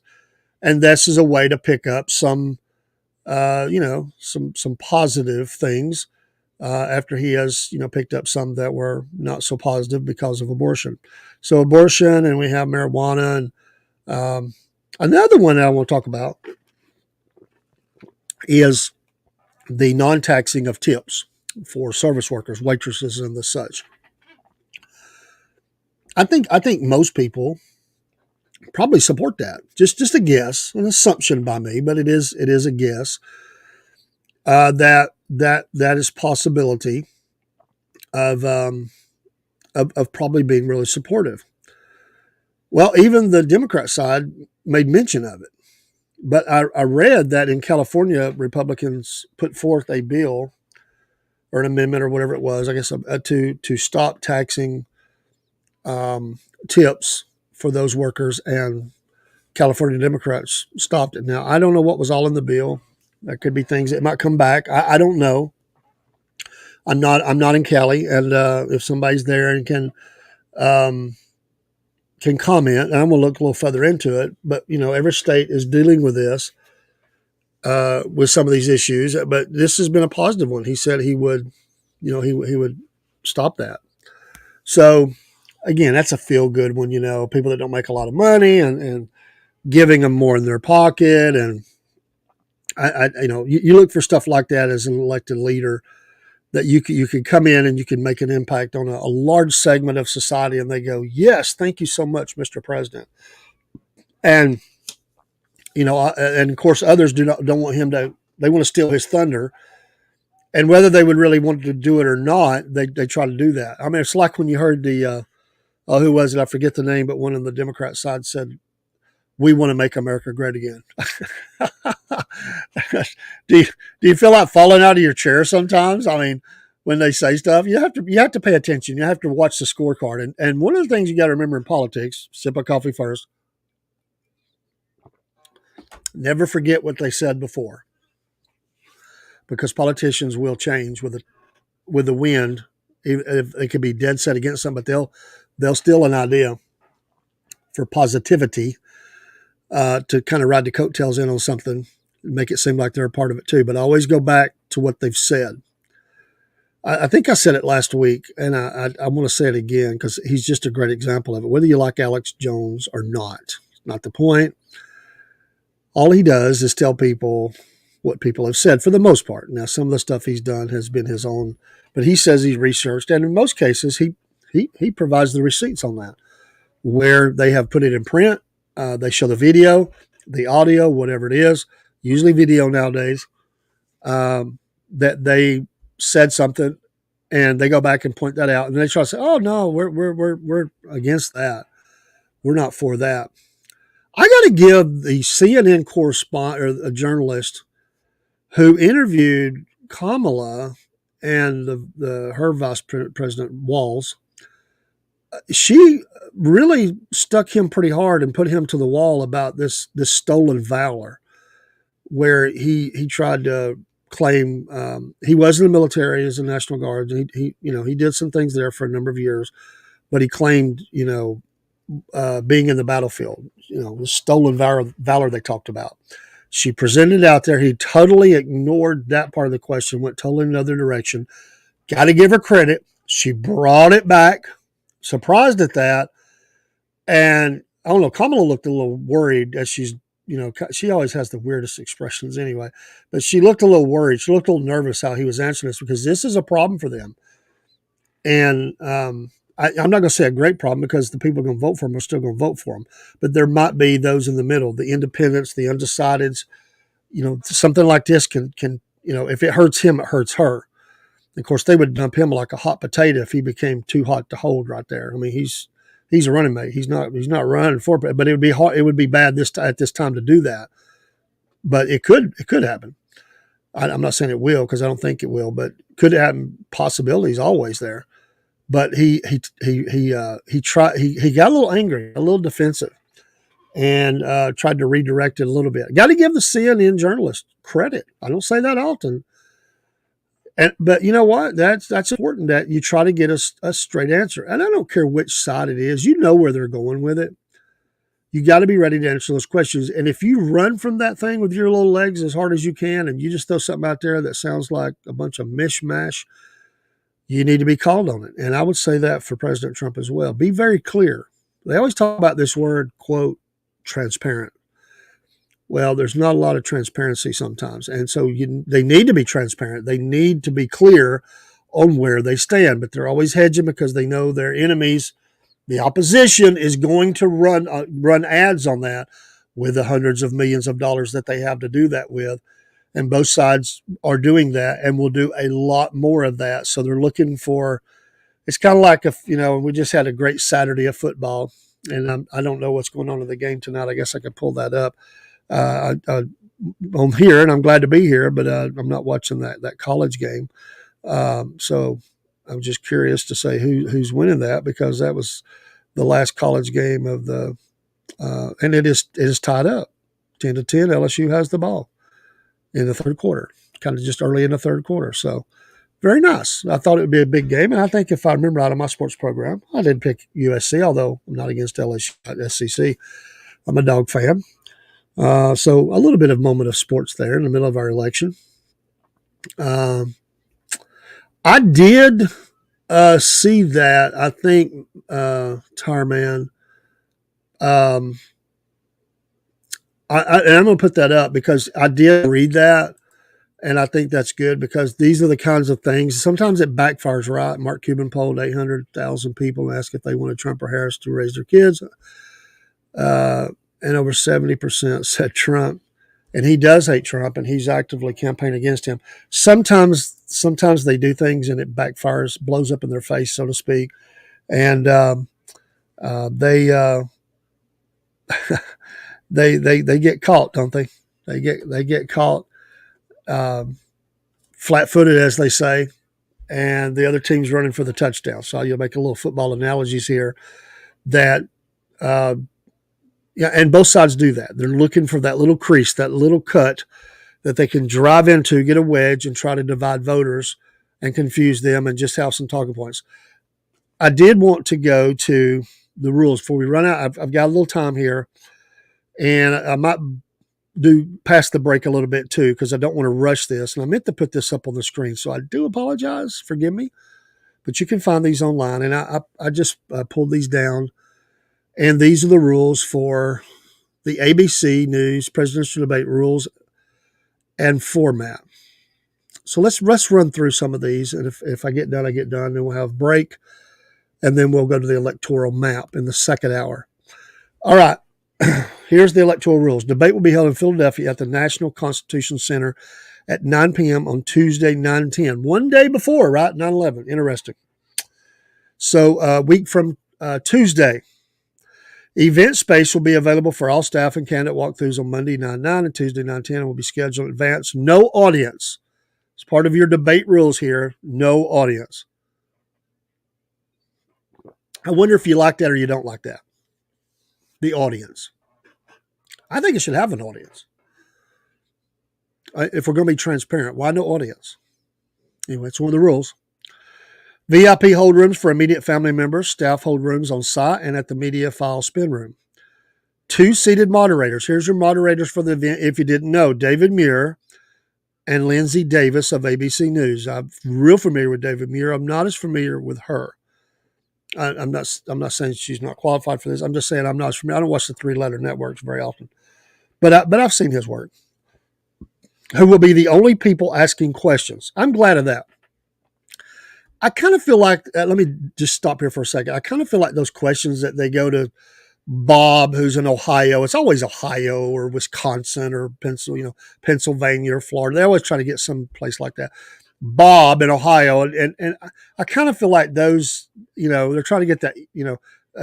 Speaker 1: And this is a way to pick up some positive things after he has, picked up some that were not so positive because of abortion. So abortion, and we have marijuana, and another one that I want to talk about is the non-taxing of tips for service workers, waitresses, and the such. I think most people probably support that. Just a guess, an assumption by me, but it is a guess. That is possibility of probably being really supportive. Well, even the Democrat side made mention of it. But I read that in California, Republicans put forth a bill or an amendment or whatever it was, I guess, to stop taxing tips for those workers, and California Democrats stopped it. Now, I don't know what was all in the bill. There could be things that might come back. I don't know. I'm not in Cali, and if somebody's there and can comment, and I'm going to look a little further into it. But every state is dealing with this, with some of these issues. But this has been a positive one. He said he would, he would stop that. So again, that's a feel good one. People that don't make a lot of money and giving them more in their pocket, and you look for stuff like that as an elected leader, that you can come in and you can make an impact on a large segment of society, and they go, yes, thank you so much, Mr. President. And and of course others don't want him to. They want to steal his thunder, and whether they would really want to do it or not, they try to do that. I mean, it's like when you heard the who was it? I forget the name, but one on the Democrat side said, we want to make America great again. do you feel like falling out of your chair sometimes? I mean, when they say stuff, you have to pay attention. You have to watch the scorecard. And one of the things you got to remember in politics, sip of coffee first, never forget what they said before, because politicians will change with the wind. If they could be dead set against something, but they'll steal an idea for positivity, to kind of ride the coattails in on something, make it seem like they're a part of it too. But always go back to what they've said. I think I said it last week, and I want to say it again because he's just a great example of it. Whether you like Alex Jones or not, not the point. All he does is tell people what people have said for the most part. Now, some of the stuff he's done has been his own, but he says he's researched, and in most cases, he provides the receipts on that, where they have put it in print. They show the video, the audio, whatever it is, usually video nowadays, that they said something, and they go back and point that out, and they try to say, "Oh no, we're against that. We're not for that." I got to give the CNN correspondent or a journalist who interviewed Kamala and her vice president Walls. She really stuck him pretty hard and put him to the wall about this stolen valor, where he tried to claim he was in the military as a National Guard. He did some things there for a number of years, but he claimed being in the battlefield, the stolen valor they talked about. She presented it out there. He totally ignored that part of the question, went totally another direction. Got to give her credit. She brought it back, surprised at that. And I don't know, Kamala looked a little worried as she always has the weirdest expressions anyway, but she looked a little worried. She looked a little nervous how he was answering this because this is a problem for them. And I'm not going to say a great problem because the people going to vote for him are still going to vote for him. But there might be those in the middle, the independents, the undecideds. Something like this can if it hurts him, it hurts her. Of course, they would dump him like a hot potato if he became too hot to hold right there. I mean, he's a running mate. He's not running for it, but it would be hard. It would be bad at this time to do that. But it could happen. I'm not saying it will because I don't think it will, but could it happen? Possibilities always there. But he tried. He got a little angry, a little defensive, and tried to redirect it a little bit. Got to give the CNN journalist credit. I don't say that often. But you know what? That's important that you try to get a straight answer. And I don't care which side it is. You know where they're going with it. You got to be ready to answer those questions. And if you run from that thing with your little legs as hard as you can, and you just throw something out there that sounds like a bunch of mishmash, you need to be called on it. And I would say that for President Trump as well. Be very clear. They always talk about this word, quote, transparent. Well, there's not a lot of transparency sometimes. And so they need to be transparent. They need to be clear on where they stand. But they're always hedging because they know their enemies, the opposition, is going to run ads on that with the hundreds of millions of dollars that they have to do that with. And both sides are doing that and will do a lot more of that. So they're looking for, it's kind of like if, we just had a great Saturday of football, and I don't know what's going on in the game tonight. I guess I could pull that up. I'm here and I'm glad to be here, but I'm not watching that college game. So I'm just curious to say who's winning that, because that was the last college game of the, and it is tied up 10-10. LSU has the ball in the third quarter, kind of just early in the third quarter. So very nice. I thought it would be a big game. And I think if I remember out of my sports program, I did pick USC, although I'm not against LSU at SEC. I'm a Dog fan. So a little bit of moment of sports there in the middle of our election. I did see that. I think, Tarman, I'm going to put that up because I did read that, and I think that's good because these are the kinds of things. Sometimes it backfires, right? Mark Cuban polled 800,000 people and asked if they wanted Trump or Harris to raise their kids. And over 70% said Trump. And he does hate Trump, and he's actively campaigning against him. Sometimes they do things and it backfires, blows up in their face, so to speak. And they they get caught, don't they? They get caught flat-footed, as they say, and the other team's running for the touchdown. So you'll make a little football analogies here that and both sides do that. They're looking for that little crease, that little cut that they can drive into, get a wedge, and try to divide voters and confuse them and just have some talking points. I did want to go to the rules before we run out. I've got a little time here, and I might do pass the break a little bit too, because I don't want to rush this. And I meant to put this up on the screen, so I do apologize. Forgive me. But you can find these online. And I just pulled these down. And these are the rules for the ABC News presidential debate rules and format. So let's run through some of these. And if I get done, I get done. Then we'll have a break. And then we'll go to the electoral map in the second hour. All right. Here's the electoral rules. Debate will be held in Philadelphia at the National Constitution Center at 9 p.m. on Tuesday, 9/10. One day before, right? 9/11. Interesting. So a week from Tuesday. Event space will be available for all staff and candidate walkthroughs on Monday, 9/9 and Tuesday, 9/10, and will be scheduled in advance. No audience. It's part of your debate rules here. No audience. I wonder if you like that or you don't like that. The audience. I think it should have an audience. If we're going to be transparent, why no audience? Anyway, it's one of the rules. VIP hold rooms for immediate family members. Staff hold rooms on site and at the media file spin room. 2 seated moderators. Here's your moderators for the event. If you didn't know, David Muir and Lindsay Davis of ABC News. I'm real familiar with David Muir. I'm not as familiar with her. I'm not saying she's not qualified for this. I'm just saying I'm not as familiar. I don't watch the 3-letter networks very often, but I've seen his work. Who will be the only people asking questions? I'm glad of that. I kind of feel like, let me just stop here for a second. I kind of feel like those questions that they go to Bob, who's in Ohio. It's always Ohio or Wisconsin or Pennsylvania or Florida. They always try to get some place like that. Bob in Ohio. And I kind of feel like those, they're trying to get that,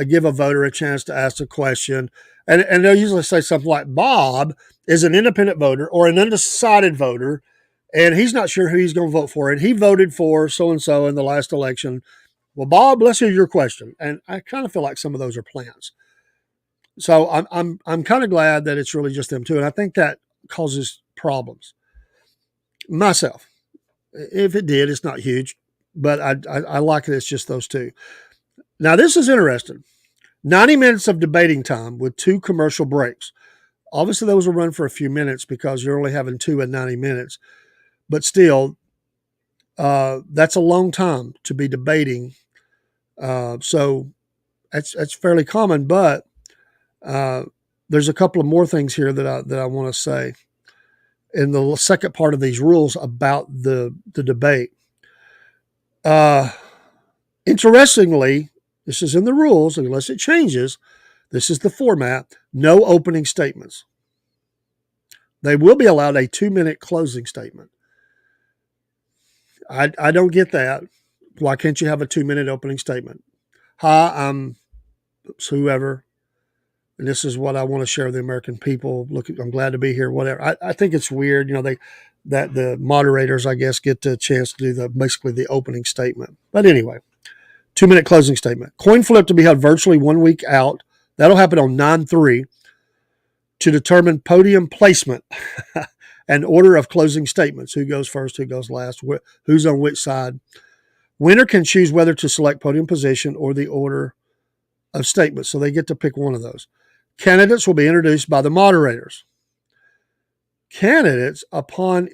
Speaker 1: give a voter a chance to ask a question. And they'll usually say something like, Bob is an independent voter or an undecided voter, and he's not sure who he's going to vote for. And he voted for so-and-so in the last election. Well, Bob, let's hear your question. And I kind of feel like some of those are plans. So I'm kind of glad that it's really just them two. And I think that causes problems. Myself, if it did, it's not huge, but I like that it's just those two. Now, this is interesting. 90 minutes of debating time with 2 commercial breaks. Obviously, those will run for a few minutes because you're only having 2 in 90 minutes. But still, that's a long time to be debating. So that's fairly common. But there's a couple of more things here that I want to say in the second part of these rules about the debate. Interestingly, this is in the rules, unless it changes. This is the format. No opening statements. They will be allowed a 2-minute closing statement. I don't get that. Why can't you have a 2-minute opening statement? Hi, I'm whoever, and this is what I want to share with the American people. Look, I'm glad to be here. Whatever. I think it's weird, that the moderators, I guess, get the chance to do basically the opening statement. But anyway, 2-minute closing statement. Coin flip to be held virtually 1 week out. That'll happen on 9/3 to determine podium placement and order of closing statements. Who goes first, who goes last, who's on which side. Winner can choose whether to select podium position or the order of statements. So they get to pick one of those. Candidates will be introduced by the moderators. Candidates enter upon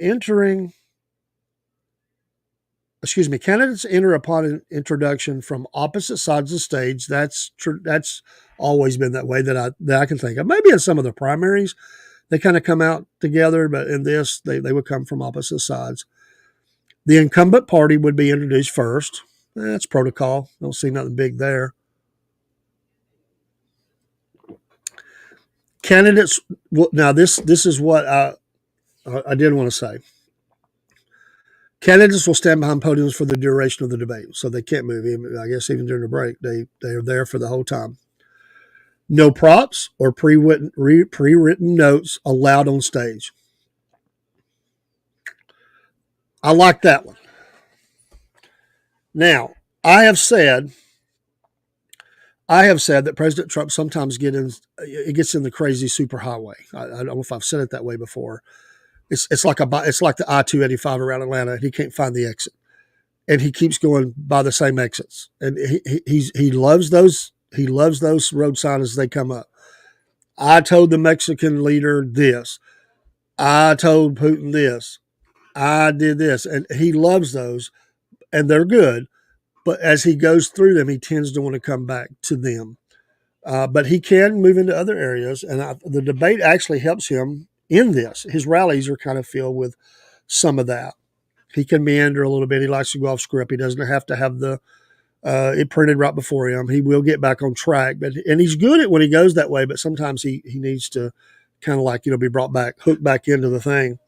Speaker 1: an introduction from opposite sides of the stage. That's always been that way that I can think of. Maybe in some of the primaries, they kind of come out together, but in this, they would come from opposite sides. The incumbent party would be introduced first. That's protocol. Don't see nothing big there. Candidates, now this is what I did want to say. Candidates will stand behind podiums for the duration of the debate, so they can't move. I guess even during the break, they are there for the whole time. No props or pre-written notes allowed on stage. I like that one. Now, I have said that President Trump sometimes gets in the crazy superhighway. I don't know if I've said it that way before. It's like the I-285 around Atlanta. He can't find the exit, and he keeps going by the same exits. And he loves those. He loves those road signs as they come up. I told the Mexican leader this. I told Putin this. I did this. And he loves those, and they're good. But as he goes through them, he tends to want to come back to them. But he can move into other areas, and the debate actually helps him in this. His rallies are kind of filled with some of that. He can meander a little bit. He likes to go off script. He doesn't have to have it printed right before him. He will get back on track, and he's good at when he goes that way. But sometimes he needs to kind of like be brought back, hooked back into the thing.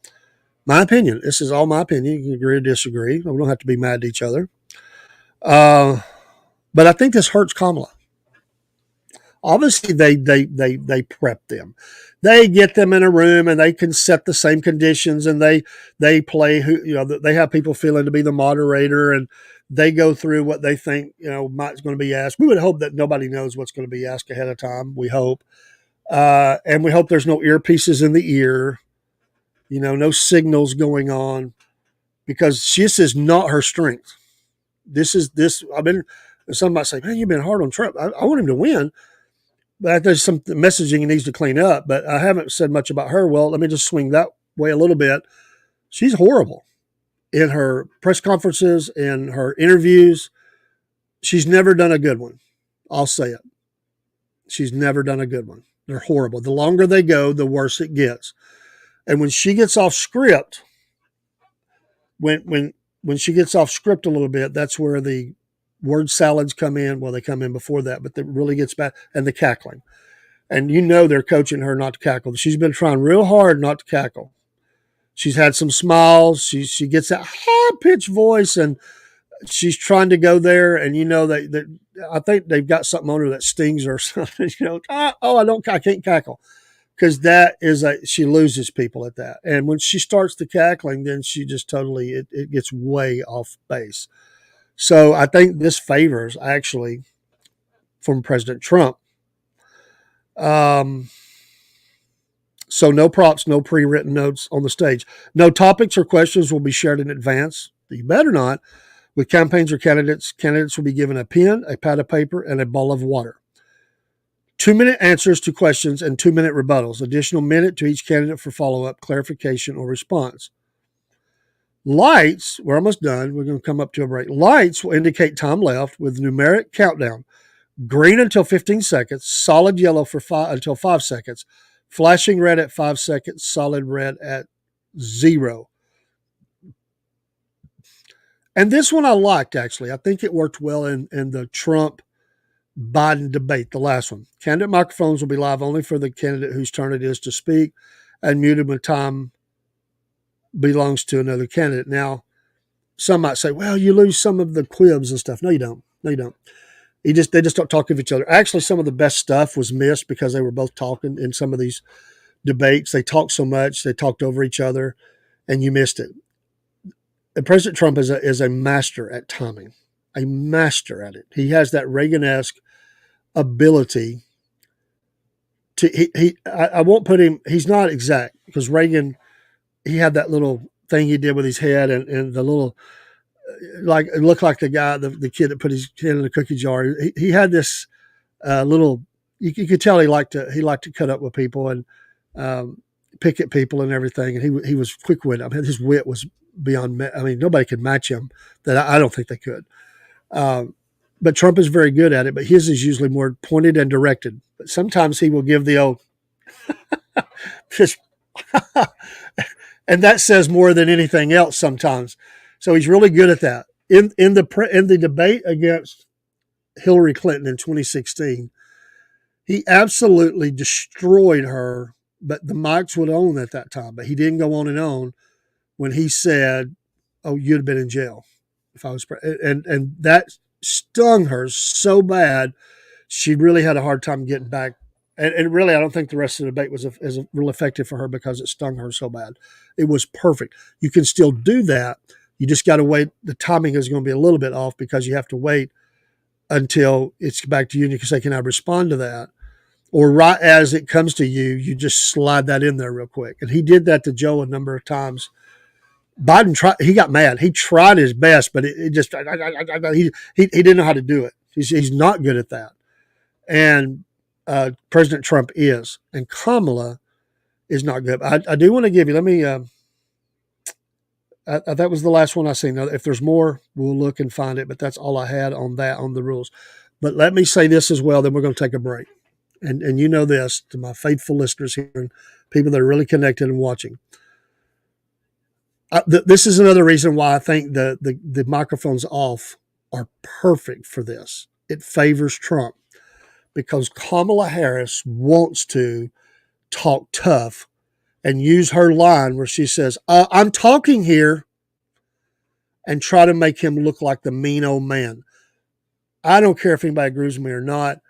Speaker 1: My opinion. This is all my opinion. You can agree or disagree. We don't have to be mad at each other. But I think this hurts Kamala. Obviously, they prep them. They get them in a room and they can set the same conditions, and they play they have people feeling to be the moderator, and they go through what they think might going to be asked. We would hope that nobody knows what's going to be asked ahead of time. We hope, and we hope there's no earpieces in the ear, no signals going on, because this is not her strength. This. Somebody say, man, you've been hard on Trump. I want him to win. But there's some messaging he needs to clean up. But I haven't said much about her. Well, let me just swing that way a little bit. She's horrible in her press conferences, in her interviews. She's never done a good one. I'll say it. She's never done a good one. They're horrible. The longer they go, the worse it gets. And when she gets off script, when she gets off script a little bit, that's where the word salads come in. Well, they come in before that, but it really gets bad. And the cackling. And they're coaching her not to cackle. She's been trying real hard not to cackle. She's had some smiles. She gets that high-pitched voice, and she's trying to go there. And I think they've got something on her that stings her or something. I can't cackle, because that is she loses people at that. And when she starts the cackling, then she just totally it gets way off base. So I think this favors actually from President Trump. So no props, no pre-written notes on the stage. No topics or questions will be shared in advance. You better not. With campaigns or candidates will be given a pen, a pad of paper, and a bowl of water. 2-minute answers to questions and 2-minute rebuttals. Additional minute to each candidate for follow-up, clarification, or response. Lights, we're almost done. We're going to come up to a break. Lights will indicate time left with numeric countdown. Green until 15 seconds, solid yellow until 5 seconds, flashing red at 5 seconds, solid red at 0. And this one I liked, actually. I think it worked well in the Trump-Biden debate, the last one. Candidate microphones will be live only for the candidate whose turn it is to speak, and muted when time belongs to another candidate. Now, some might say, well, you lose some of the quibs and stuff. No, you don't. They just don't talk to each other. Actually, some of the best stuff was missed because they were both talking in some of these debates. They talked so much, they talked over each other, and you missed it. And President Trump is a master at timing, a master at it. He has that Reagan-esque ability to. I won't put him. He's not exact, because Reagan, he had that little thing he did with his head, and the little, like, it looked like the guy, the kid that put his head in a cookie jar. He had this little. You could tell he liked to cut up with people and pick at people and everything. And he was quick witted. I mean, his wit was beyond. I mean, nobody could match him. That I don't think they could. But Trump is very good at it. But his is usually more pointed and directed. But sometimes he will give the old. Just and that says more than anything else sometimes. So he's really good at that. In the debate against Hillary Clinton in 2016, he absolutely destroyed her, but the mics would own at that time. But he didn't go on and on when he said, "Oh, you'd have been in jail if I was president." And that stung her so bad, she really had a hard time getting back. And really, I don't think the rest of the debate was real effective for her because it stung her so bad. It was perfect. You can still do that. You just got to wait. The timing is going to be a little bit off because you have to wait until it's back to you and you can say, can I respond to that? Or right as it comes to you, you just slide that in there real quick. And he did that to Joe a number of times. Biden he got mad. He tried his best, but it just, he didn't know how to do it. He's not good at that. And President Trump is. And Kamala is not good. I do want to give you, let me, that was the last one I seen. Now, if there's more, we'll look and find it, but that's all I had on that, on the rules. But let me say this as well, then we're going to take a break. And you know this, to my faithful listeners here and people that are really connected and watching. This is another reason why I think the microphones off are perfect for this. It favors Trump because Kamala Harris wants to talk tough and use her line where she says, I'm talking here, and try to make him look like the mean old man. I don't care if anybody agrees with me or not.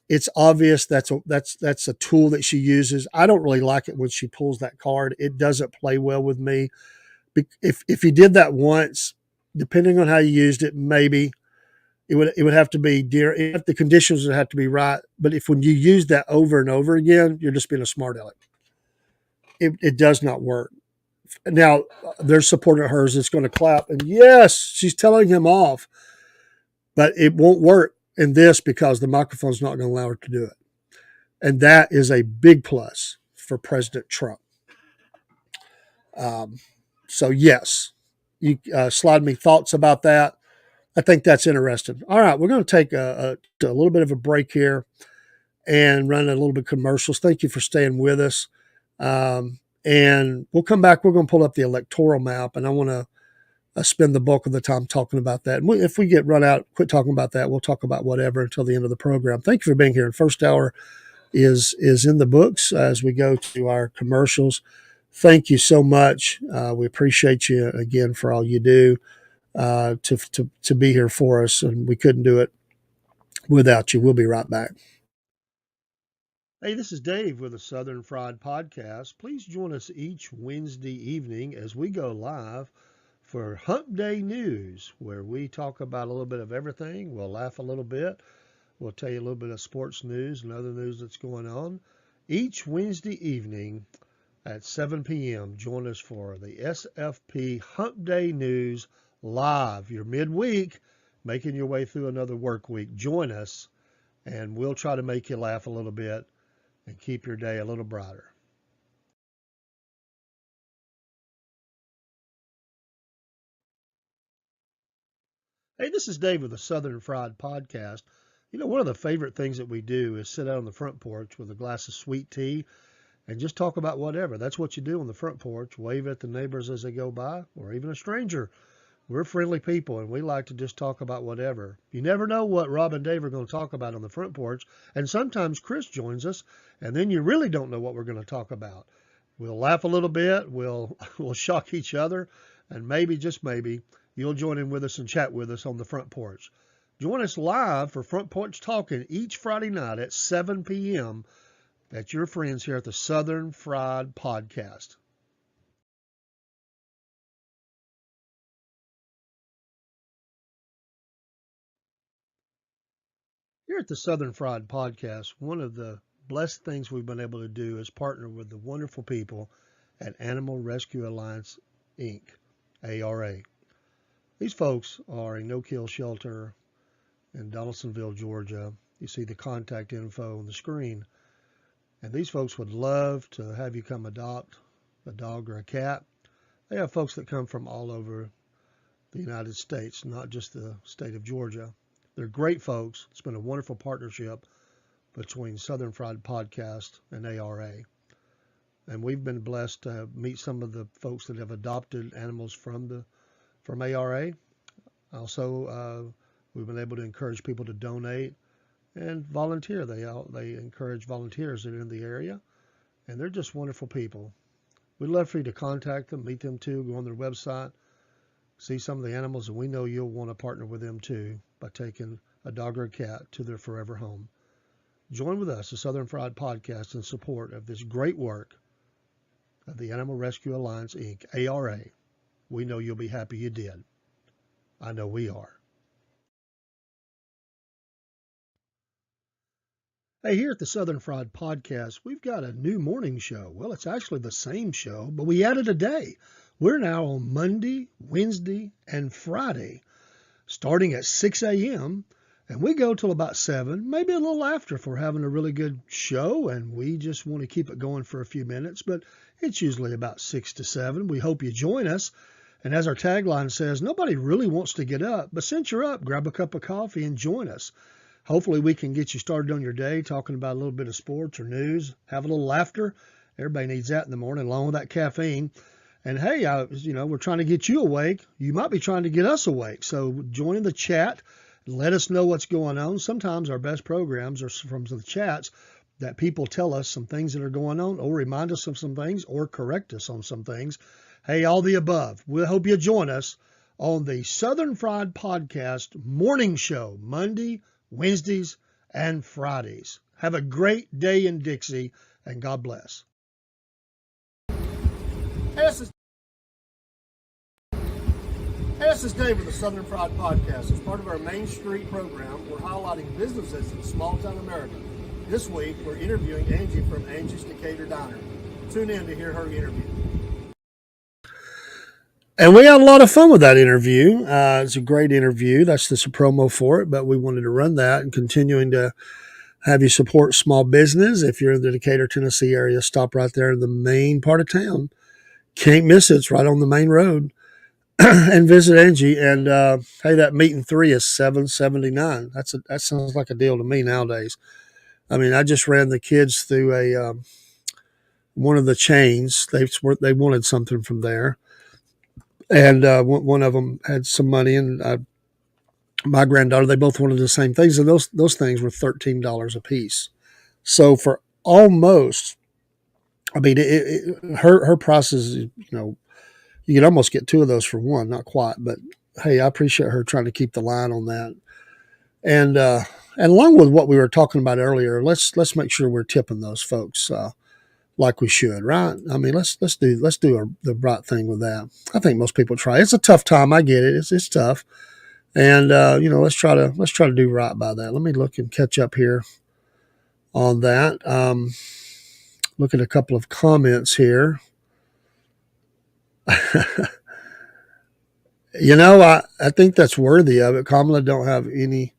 Speaker 1: It's obvious that's a tool that she uses. I don't really like it when she pulls that card. It doesn't play well with me. If you did that once, depending on how you used it, maybe it would have to be dear. The conditions would have to be right. But if when you use that over and over again, you're just being a smart aleck. It does not work. Now, there's support of hers that's going to clap, and yes, she's telling him off, but it won't work in this because the microphone's not going to allow her to do it. And that is a big plus for President Trump. So, yes, you slide me thoughts about that. I think that's interesting. All right, we're going to take a little bit of a break here and run a little bit of commercials. Thank you for staying with us. And we'll come back. We're going to pull up the electoral map, and I want to spend the bulk of the time talking about that. And if we get run out, quit talking about that. We'll talk about whatever until the end of the program. Thank you for being here. And first hour is in the books as we go to our commercials. Thank you so much. We appreciate you again for all you do to be here for us, and we couldn't do it without you. We'll be right back. Hey, this is Dave with the Southern Fried Podcast. Please join us each Wednesday evening as we go live for Hump Day News, where we talk about a little bit of everything. We'll laugh a little bit. We'll tell you a little bit of sports news and other news that's going on. Each Wednesday evening at 7 p.m., join us for the SFP Hump Day News live. You're midweek, making your way through another work week. Join us, and we'll try to make you laugh a little bit and keep your day a little brighter. Hey, this is Dave with the Southern Fried Podcast. You know, one of the favorite things that we do is sit out on the front porch with a glass of sweet tea and just talk about whatever. That's what you do on the front porch. Wave at the neighbors as they go by, or even a stranger. We're friendly people, and we like to just talk about whatever. You never know what Rob and Dave are going to talk about on the front porch, and sometimes Chris joins us, and then you really don't know what we're going to talk about. We'll laugh a little bit, we'll shock each other, and maybe, just maybe, you'll join in with us and chat with us on the front porch. Join us live for Front Porch Talking each Friday night at 7 p.m. That's your friends here at the Southern Fried Podcast. Here at the Southern Fried Podcast, one of the blessed things we've been able to do is partner with the wonderful people at Animal Rescue Alliance, Inc., ARA. These folks are a no-kill shelter in Donaldsonville, Georgia. You see the contact info on the screen. And these folks would love to have you come adopt a dog or a cat. They have folks that come from all over the United States, not just the state of Georgia. They're great folks. It's been a wonderful partnership between Southern Fried Podcast and ARA. And we've been blessed to meet some of the folks that have adopted animals from ARA. Also, we've been able to encourage people to donate and volunteer. They encourage volunteers that are in the area, and they're just wonderful people. We'd love for you to contact them, meet them too, go on their website, see some of the animals, and we know you'll want to partner with them too by taking a dog or a cat to their forever home. Join with us, the Southern Fried Podcast, in support of this great work of the Animal Rescue Alliance, Inc., ARA. We know you'll be happy you did. I know we are. Hey, here at the Southern Fried Podcast, we've got a new morning show. Well, it's actually the same show, but we added a day. We're now on Monday, Wednesday, and Friday, starting at 6 a.m., And we go till about 7, maybe a little after if we're having a really good show and we just want to keep it going for a few minutes. But it's usually about 6 to 7. We hope you join us. And as our tagline says, nobody really wants to get up, but since you're up, grab a cup of coffee and join us. Hopefully we can get you started on your day talking about a little bit of sports or news, have a little laughter. Everybody needs that in the morning, along with that caffeine. And hey, we're trying to get you awake. You might be trying to get us awake. So join the chat. Let us know what's going on. Sometimes our best programs are from the chats that people tell us some things that are going on or remind us of some things or correct us on some things. Hey, all the above. We hope you join us on the Southern Fried Podcast morning show, Monday, Wednesdays, and Fridays. Have a great day in Dixie, and God bless. This is Dave with the Southern Fried Podcast. As part of our Main Street program, we're highlighting businesses in small-town America. This week, we're interviewing Angie from Angie's Decatur Diner. Tune in to hear her interview. And we had a lot of fun with that interview. It's a great interview. That's just a promo for it, but we wanted to run that and continuing to have you support small business. If you're in the Decatur, Tennessee area, stop right there in the main part of town. Can't miss it. It's right on the main road. And visit Angie. And hey, that meeting 3 is $7.79. That sounds like a deal to me nowadays. I mean, I just ran the kids through a one of the chains. They wanted something from there, and one of them had some money, and my granddaughter, they both wanted the same things, and those things were $13 a piece. So for almost, I mean, her prices, you could almost get 2 of those for one, not quite, but hey, I appreciate her trying to keep the line on that. And along with what we were talking about earlier, let's make sure we're tipping those folks like we should, right? I mean, let's do the right thing with that. I think most people try. It's a tough time. I get it. It's tough, and let's try to do right by that. Let me look and catch up here on that. Look at a couple of comments here. I think that's worthy of it. Kamala don't have any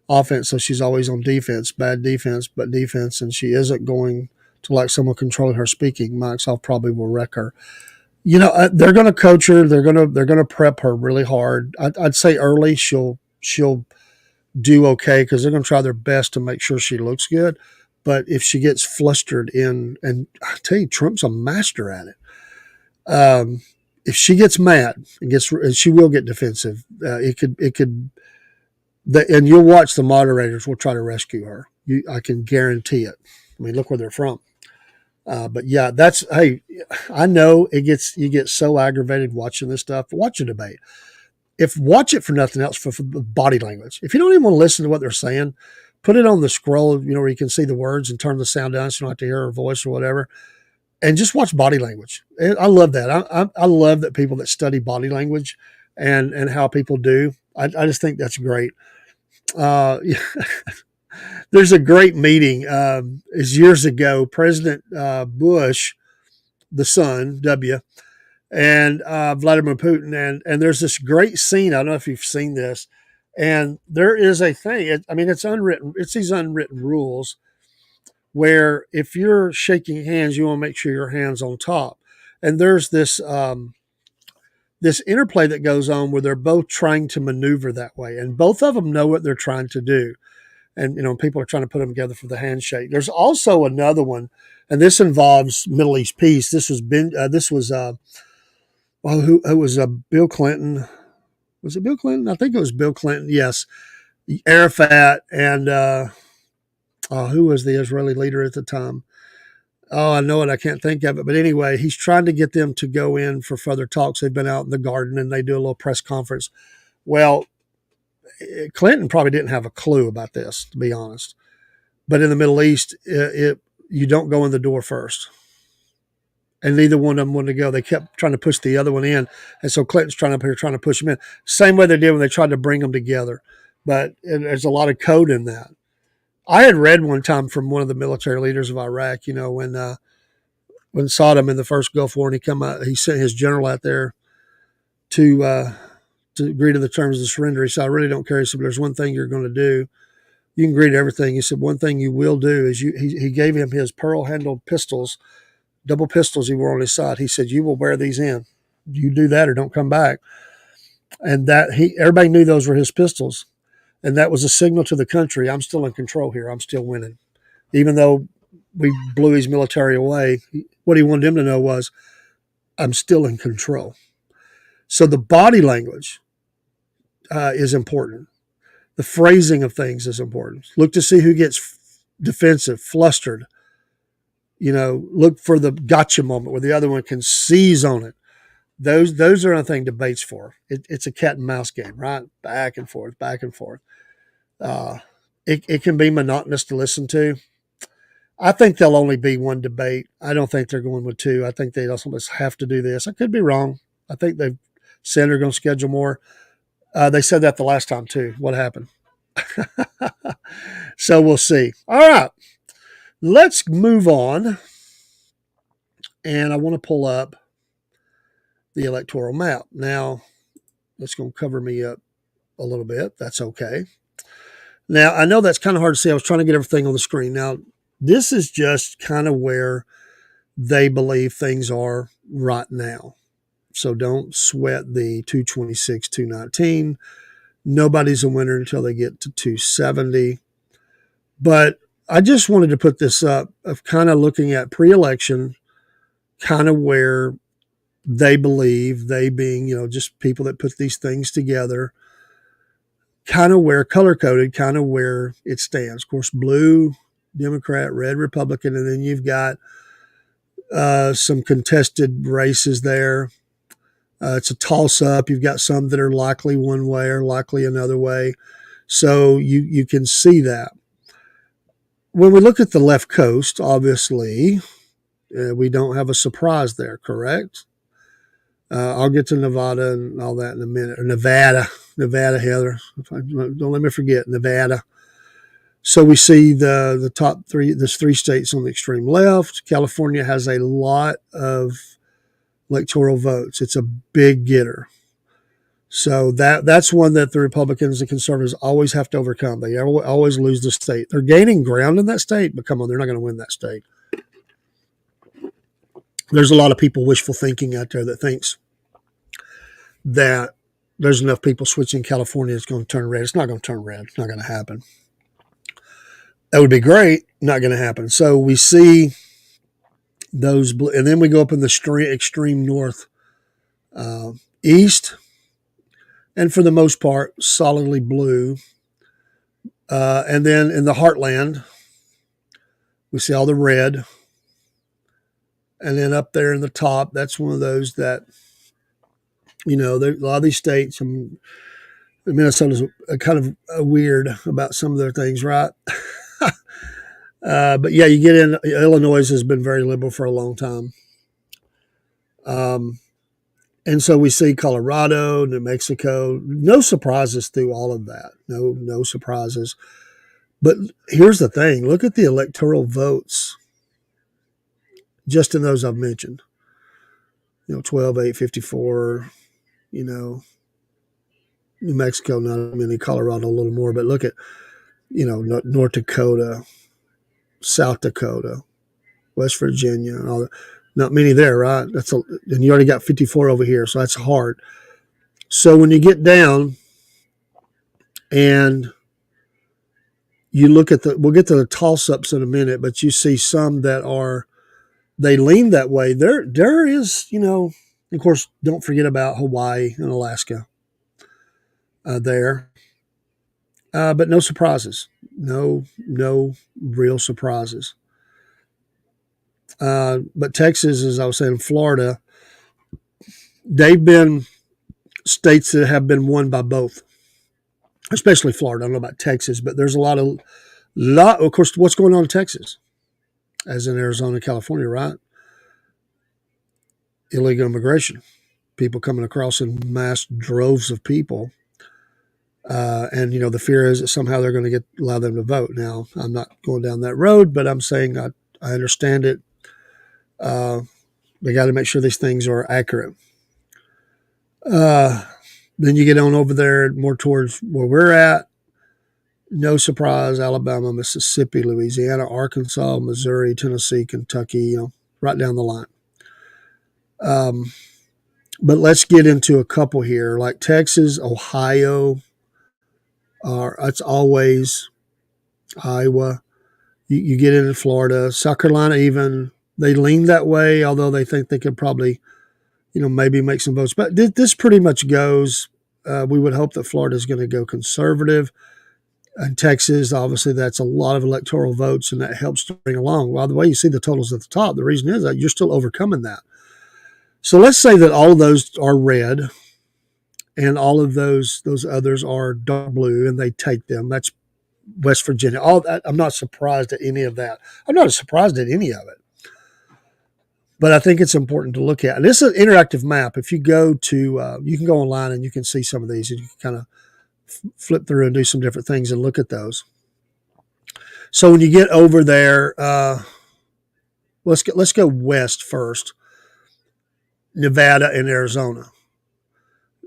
Speaker 1: offense, so she's always on defense. Bad defense, but defense, and she isn't going to like someone controlling her speaking. Microsoft probably will wreck her. They're going to coach her. They're going to prep her really hard. I'd say early she'll do okay because they're going to try their best to make sure she looks good. But if she gets flustered and I tell you, Trump's a master at it. If she gets mad and she will get defensive, it could. And you'll watch the moderators will try to rescue her. I can guarantee it. I mean, look where they're from. But yeah, hey, I know you get so aggravated watching this stuff. Watch a debate. Watch it for nothing else, for body language. If you don't even want to listen to what they're saying, put it on the scroll, where you can see the words and turn the sound down so you don't have to hear her voice or whatever. And just watch body language. I love that. I love that people that study body language and how people do. I just think that's great. There's a great meeting. Is years ago, President Bush, the son, W, and Vladimir Putin, and there's this great scene. I don't know if you've seen this, and there is a thing. It's unwritten. It's these unwritten rules where if you're shaking hands, you want to make sure your hand's on top, and there's this this interplay that goes on where they're both trying to maneuver that way, and both of them know what they're trying to do. And, people are trying to put them together for the handshake. There's also another one, and this involves Middle East peace. This was Bill Clinton. Was it Bill Clinton? I think it was Bill Clinton. Yes. Arafat and who was the Israeli leader at the time? Oh, I know it. I can't think of it. But anyway, he's trying to get them to go in for further talks. They've been out in the garden and they do a little press conference. Well, Clinton probably didn't have a clue about this, to be honest. But in the Middle East, you don't go in the door first. And neither one of them wanted to go. They kept trying to push the other one in. And so Clinton's trying to push them in. Same way they did when they tried to bring them together. But there's a lot of code in that. I had read one time from one of the military leaders of Iraq, when Saddam in the first Gulf War, and he sent his general out there to to agree to the terms of the surrender. He said, I really don't care. He said, but there's one thing you're going to do. You can agree to everything. He said, one thing you will do is he gave him his pearl handled pistols, double pistols he wore on his side. He said, you will wear these in. You do that or don't come back. And everybody knew those were his pistols. And that was a signal to the country, I'm still in control here. I'm still winning. Even though we blew his military away, what he wanted them to know was, I'm still in control. So the body language is important. The phrasing of things is important. Look to see who gets defensive, flustered. Look for the gotcha moment where the other one can seize on it. Those are nothing debates for. It's a cat and mouse game, right? Back and forth, back and forth. It can be monotonous to listen to. I think there'll only be one debate. I don't think they're going with two. I think they also have to do this. I could be wrong. I think they've said they're going to schedule more. They said that the last time too. What happened? So we'll see. All right. Let's move on. And I want to pull up the electoral map. Now, that's going to cover me up a little bit. That's okay. Now, I know that's kind of hard to see. I was trying to get everything on the screen. Now, this is just kind of where they believe things are right now. So don't sweat the 226, 219. Nobody's a winner until they get to 270. But I just wanted to put this up of kind of looking at pre-election, kind of where they believe, they being, just people that put these things together, kind of where color-coded, kind of where it stands. Of course, blue, Democrat, red, Republican, and then you've got some contested races there. It's a toss-up. You've got some that are likely one way or likely another way. So you can see that. When we look at the left coast, obviously, we don't have a surprise there, correct? I'll get to Nevada and all that in a minute. Or Nevada, Heather. Don't let me forget, Nevada. So we see the top three, there's three states on the extreme left. California has a lot of electoral votes. It's a big getter. So that's one that the Republicans and conservatives always have to overcome. They always lose the state. They're gaining ground in that state, but come on, they're not going to win that state. There's a lot of people wishful thinking out there that thinks that there's enough people switching California it's going to turn red. It's not going to turn red. It's not going to happen. That would be great. Not going to happen. So we see those, and then we go up in the extreme north east, and for the most part, solidly blue. And then in the heartland, we see all the red. And then up there in the top, that's one of those that, a lot of these states, Minnesota's kind of weird about some of their things, right? But yeah, you get in, Illinois has been very liberal for a long time. And so we see Colorado, New Mexico, no surprises through all of that. No surprises. But here's the thing. Look at the electoral votes just in those I've mentioned. 12, 8, 54, New Mexico, not many, Colorado, a little more. But look at, North Dakota, South Dakota, West Virginia, and all that. Not many there, right? And you already got 54 over here, so that's hard. So when you get down and you look at we'll get to the toss-ups in a minute, but you see some that they lean that way. There is, of course, don't forget about Hawaii and Alaska there. But no surprises. No real surprises. But Texas, as I was saying, Florida, they've been states that have been won by both, especially Florida. I don't know about Texas, but there's a lot, of course, what's going on in Texas, as in Arizona, California, right? Illegal immigration, people coming across in mass droves of people. And, the fear is that somehow they're going to allow them to vote. Now, I'm not going down that road, but I'm saying I understand it. They got to make sure these things are accurate. Then you get on over there more towards where we're at. No surprise, Alabama, Mississippi, Louisiana, Arkansas, Missouri, Tennessee, Kentucky, right down the line. Um, but let's get into a couple here, like Texas, Ohio. It's always Iowa. You get into Florida, South Carolina. Even they lean that way, although they think they could probably, maybe make some votes. But this pretty much goes. We would hope that Florida is going to go conservative. And Texas, obviously, that's a lot of electoral votes, and that helps to bring along. By the way, you see the totals at the top. The reason is that you're still overcoming that. So let's say that all of those are red, and all of those others are dark blue, and they take them. That's West Virginia. All that, I'm not surprised at any of that. I'm not surprised at any of it. But I think it's important to look at. And this is an interactive map. If you go to, you can go online and you can see some of these, and you can kind of flip through and do some different things and look at those. So when you get over there, let's go west first. Nevada and Arizona.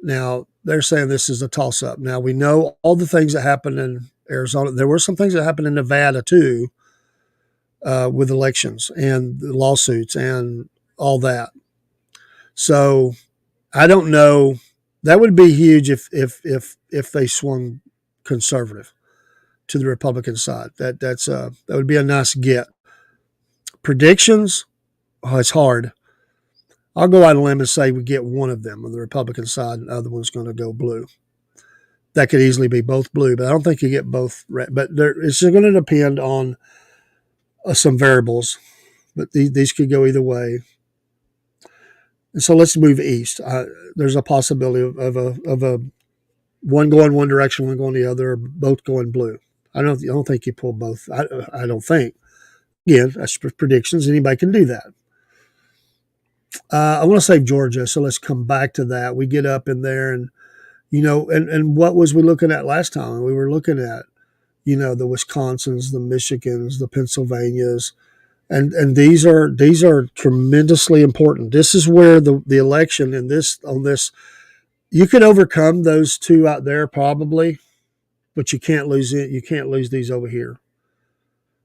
Speaker 1: Now they're saying this is a toss-up. Now we know all the things that happened in Arizona. There were some things that happened in Nevada too, with elections and lawsuits and all that. So I don't know. That would be huge if they swung conservative to the Republican side. That would be a nice get. Predictions, it's hard. I'll go out on a limb and say we get one of them on the Republican side, and the other one's going to go blue. That could easily be both blue, but I don't think you get both red. But it's going to depend on some variables. But these could go either way. And so let's move east. There's a possibility of a one going one direction, one going the other, or both going blue. I don't think you pull both. I don't think. Again, that's predictions. Anybody can do that. I want to save Georgia, so let's come back to that. We get up in there, and and what was we looking at last time? We were looking at, the Wisconsins, the Michigans, the Pennsylvanias, and these are tremendously important. This is where the election on this you could overcome those two out there probably, but you can't lose it. You can't lose these over here,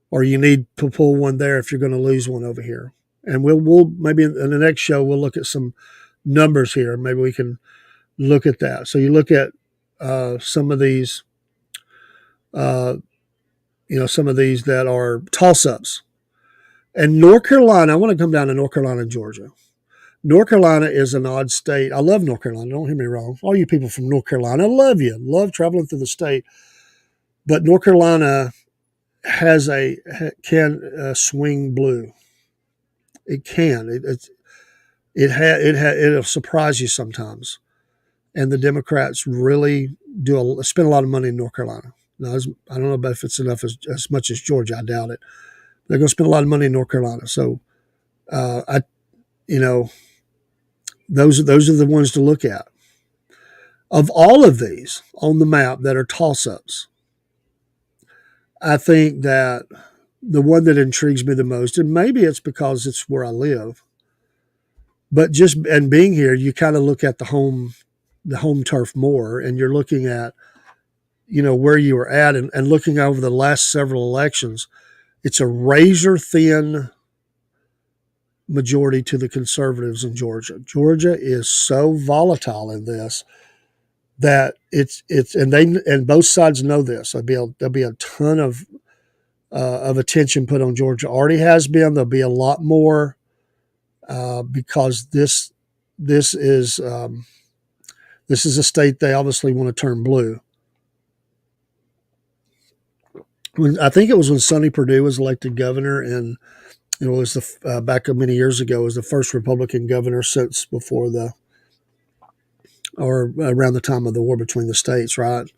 Speaker 1: or you need to pull one there if you're going to lose one over here. And we'll maybe in the next show we'll look at some numbers here. Maybe we can look at that. So you look at some of these, some of these that are toss-ups. And North Carolina, I want to come down to North Carolina and Georgia. North Carolina is an odd state. I love North Carolina. Don't hear me wrong. All you people from North Carolina, I love you. Love traveling through the state. But North Carolina can swing blue. It can. It'll surprise you sometimes. And the Democrats really spend a lot of money in North Carolina. Now, I don't know about if it's enough as much as Georgia. I doubt it. They're going to spend a lot of money in North Carolina. So, those are the ones to look at. Of all of these on the map that are toss-ups, I think that the one that intrigues me the most, and maybe it's because it's where I live, but and being here, you kind of look at the home turf more, and you're looking at, where you were at and looking over the last several elections. It's a razor thin majority to the conservatives in Georgia. Georgia is so volatile in this that and both sides know this. There'll be a ton of attention put on Georgia. Already has been. There'll be a lot more because this is a state they obviously want to turn blue. I think it was when Sonny Perdue was elected governor, and it was back many years ago. It was the first Republican governor since around the time of the war between the states, right?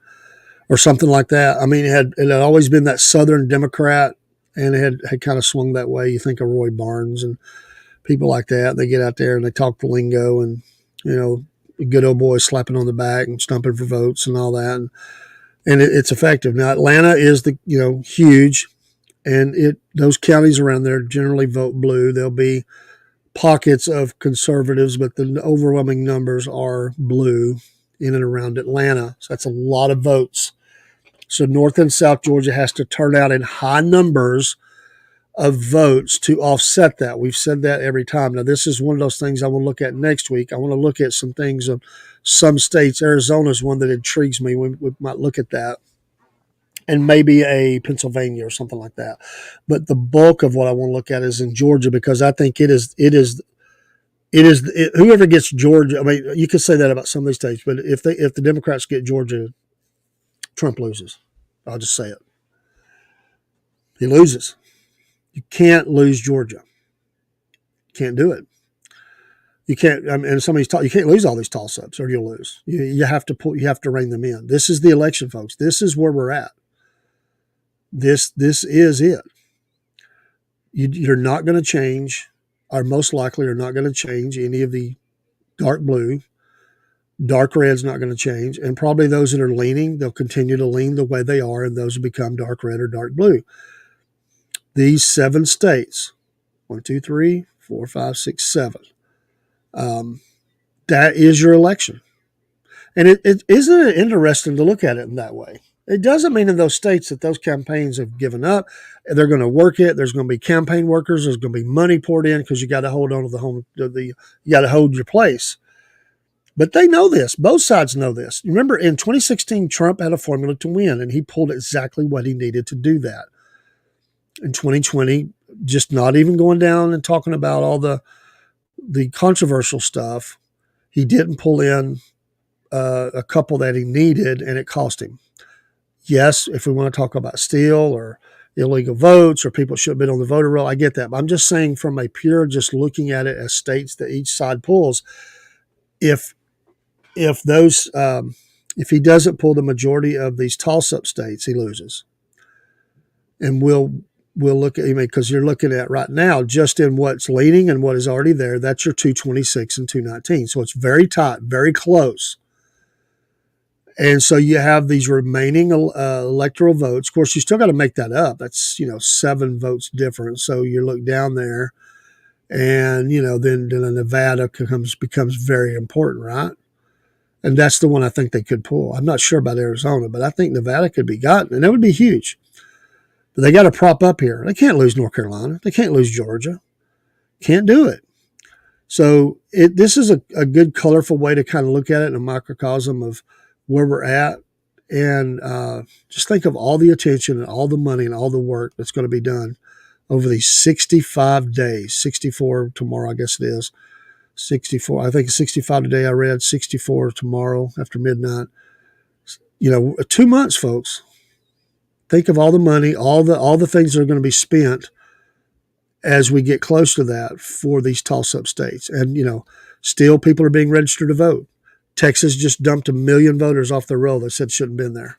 Speaker 1: Or something like that. I mean, it had always been that Southern Democrat, and it had kind of swung that way. You think of Roy Barnes and people like that. They get out there and they talk the lingo, and good old boys slapping on the back and stumping for votes and all that, and it's effective. Now Atlanta is huge, and those counties around there generally vote blue. There'll be pockets of conservatives, but the overwhelming numbers are blue in and around Atlanta. So that's a lot of votes. So North and South Georgia has to turn out in high numbers of votes to offset that. We've said that every time. Now, this is one of those things I want to look at next week. I want to look at some things of some states. Arizona is one that intrigues me. We might look at that. And maybe a Pennsylvania or something like that. But the bulk of what I want to look at is in Georgia, because I think whoever gets Georgia. I mean, you could say that about some of these states, but if the Democrats get Georgia, Trump loses. I'll just say it. He loses. You can't lose Georgia. Can't do it. You can't. I mean, you can't lose all these toss-ups, or you'll lose. You have to pull. You have to rein them in. This is the election, folks. This is where we're at. This is it. You're not going to change, or most likely are not going to change any of the dark blue. Dark red's not going to change, and probably those that are leaning, they'll continue to lean the way they are, and those will become dark red or dark blue. These 7 states, 1, 2, 3, 4, 5, 6, 7. That is your election. And it isn't it interesting to look at it in that way. It doesn't mean in those states that those campaigns have given up. They're going to work it. There's going to be campaign workers. There's going to be money poured in, because you got to hold on to you got to hold your place. But they know this. Both sides know this. Remember, in 2016, Trump had a formula to win, and he pulled exactly what he needed to do that. In 2020, just not even going down and talking about all the controversial stuff, he didn't pull in a couple that he needed, and it cost him. Yes, if we want to talk about steal or illegal votes or people should have been on the voter roll, I get that. But I'm just saying, from a pure, just looking at it as states that each side pulls, if he doesn't pull the majority of these toss-up states, he loses. And we'll look at, because you're looking at right now, just in what's leading and what is already there, that's your 226 and 219. So it's very tight, very close. And so you have these remaining electoral votes. Of course, you still got to make that up. That's 7 votes difference. So you look down there, and then Nevada becomes very important, right? And that's the one I think they could pull. I'm not sure about Arizona, but I think Nevada could be gotten, and that would be huge. But they got to prop up here. They can't lose North Carolina. They can't lose Georgia. Can't do it. So this is a good, colorful way to kind of look at it in a microcosm of where we're at. And just think of all the attention and all the money and all the work that's going to be done over these 65 days. 64 tomorrow, I guess it is. 64. I think it's 65 today. I read 64 tomorrow after midnight. 2 months, folks. Think of all the money, all the things that are going to be spent as we get close to that for these toss-up states. And, still people are being registered to vote. Texas just dumped 1 million voters off the roll that said shouldn't have been there.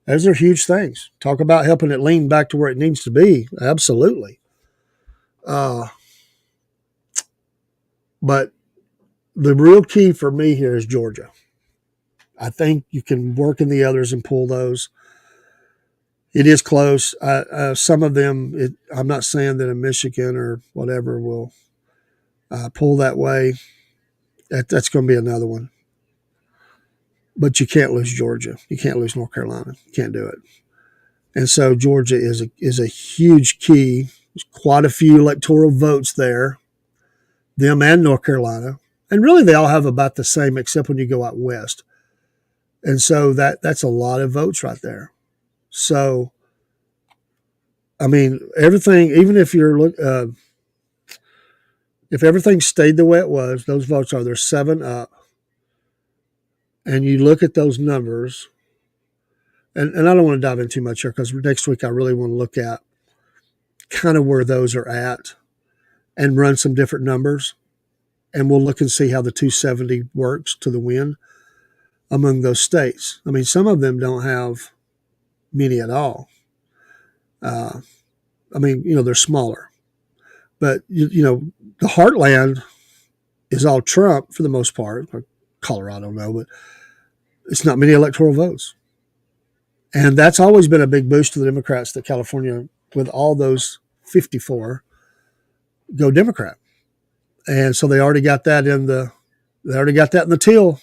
Speaker 1: Those are huge things. Talk about helping it lean back to where it needs to be. Absolutely. But the real key for me here is Georgia. I think you can work in the others and pull those. It is close. Some of them, I'm not saying that a Michigan or whatever will pull that way. That's going to be another one. But you can't lose Georgia. You can't lose North Carolina. You can't do it. And so Georgia is a huge key. There's quite a few electoral votes there, them and North Carolina. And really they all have about the same, except when you go out west. And so that's a lot of votes right there. So, I mean, everything, even if if everything stayed the way it was, those votes there's 7 up. And you look at those numbers, and I don't want to dive in too much here, because next week I really want to look at kind of where those are at and run some different numbers. And we'll look and see how the 270 works to the win among those states. I mean, some of them don't have many at all. I mean, they're smaller. But, the heartland is all Trump for the most part. Colorado, no, but it's not many electoral votes. And that's always been a big boost to the Democrats, that California, with all those 54, go Democrat. And so they already got that in the till.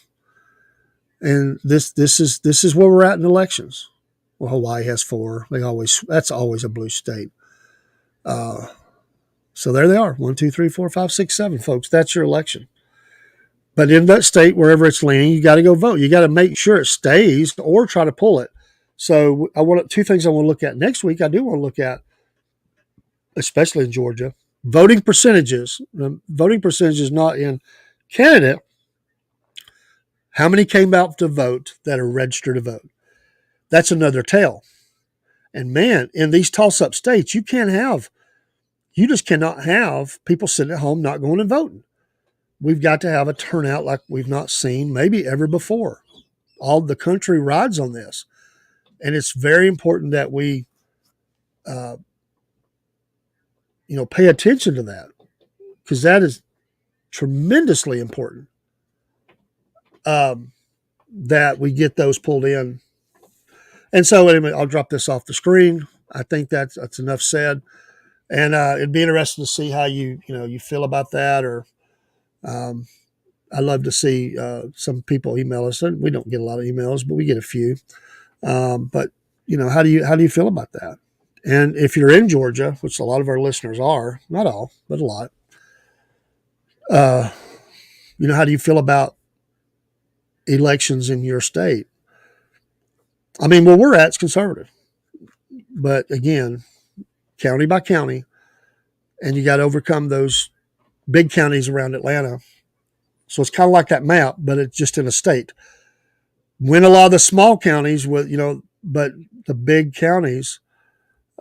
Speaker 1: And this is where we're at in elections. Well, Hawaii has 4. That's always a blue state. Uh, so there they are. 1, 2, 3, 4, 5, 6, 7, folks. That's your election. But in that state, wherever it's leaning, you got to go vote. You got to make sure it stays or try to pull it. So I want 2 things I want to look at next week. I do want to look at, especially in Georgia, voting percentages. Voting percentages not in candidate. How many came out to vote that are registered to vote? That's another tale. And man, in these toss-up states, you just cannot have people sitting at home not going and voting. We've got to have a turnout like we've not seen maybe ever before. All the country rides on this. And it's very important that we, pay attention to that, because that is tremendously important, that we get those pulled in. And so anyway, I'll drop this off the screen. I think that's enough said. And it'd be interesting to see how you feel about that. Or I love to see some people email us. We don't get a lot of emails, but we get a few. But how do you feel about that? And if you're in Georgia, which a lot of our listeners are, not all, but a lot, how do you feel about elections in your state? I mean, where we're at is conservative, but again, county by county, and you got to overcome those big counties around Atlanta. So it's kind of like that map, but it's just in a state. Win a lot of the small counties but the big counties,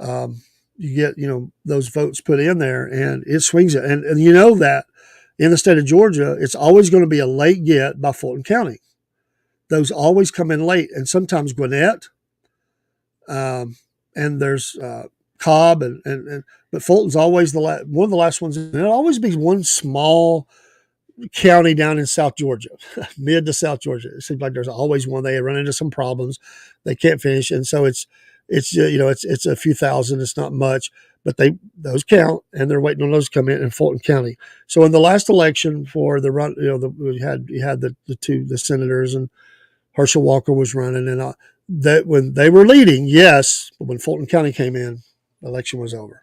Speaker 1: you get, those votes put in there and it swings it. And that in the state of Georgia, it's always going to be a late get by Fulton County. Those always come in late, and sometimes Gwinnett, and there's Cobb, but Fulton's always one of the last ones. And it'll always be one small county down in South Georgia, mid to South Georgia. It seems like there's always one. They run into some problems, they can't finish, and so it's a few thousand. It's not much, but those count, and they're waiting on those to come in Fulton County. So in the last election for the run, you had the senators, and Herschel Walker was running, and that when they were leading, yes, but when Fulton County came in, the election was over.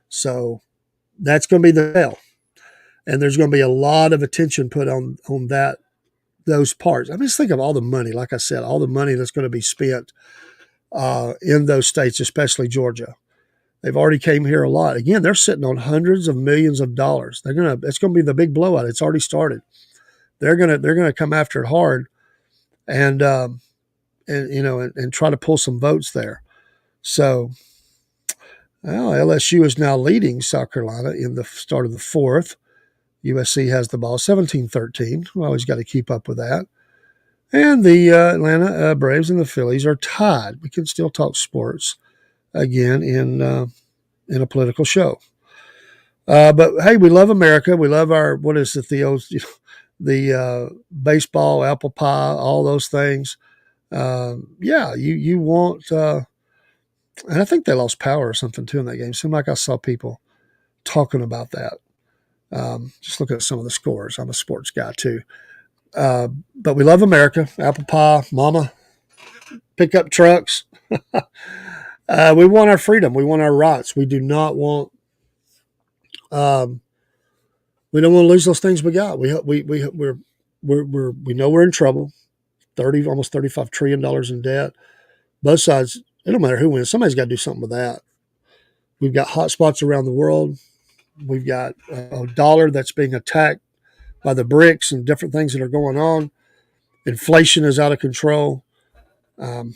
Speaker 1: So that's going to be the tale. And there's going to be a lot of attention put on those parts. I mean, just think of all the money, like I said, all the money that's going to be spent in those states, especially Georgia. They've already came here a lot. Again, they're sitting on hundreds of millions of dollars. It's going to be the big blowout. It's already started. They're going to come after it hard, and try to pull some votes there. So, LSU is now leading South Carolina in the start of the 4th. USC has the ball 17-13. We always got to keep up with that. And the Atlanta Braves and the Phillies are tied. We can still talk sports again in a political show. But hey, we love America. We love our, what is it, the baseball, apple pie, all those things. You want, and I think they lost power or something too in that game. Seemed like I saw people talking about that. Just looking at some of the scores. I'm a sports guy too. But we love America. Apple pie, mama, pickup trucks. We want our freedom. We want our rights. We do not want, we don't want to lose those things we got. We know we're in trouble. Almost $35 trillion in debt. Both sides, it don't matter who wins. Somebody's got to do something with that. We've got hot spots around the world. We've got a dollar that's being attacked by the BRICS and different things that are going on. Inflation is out of control. We're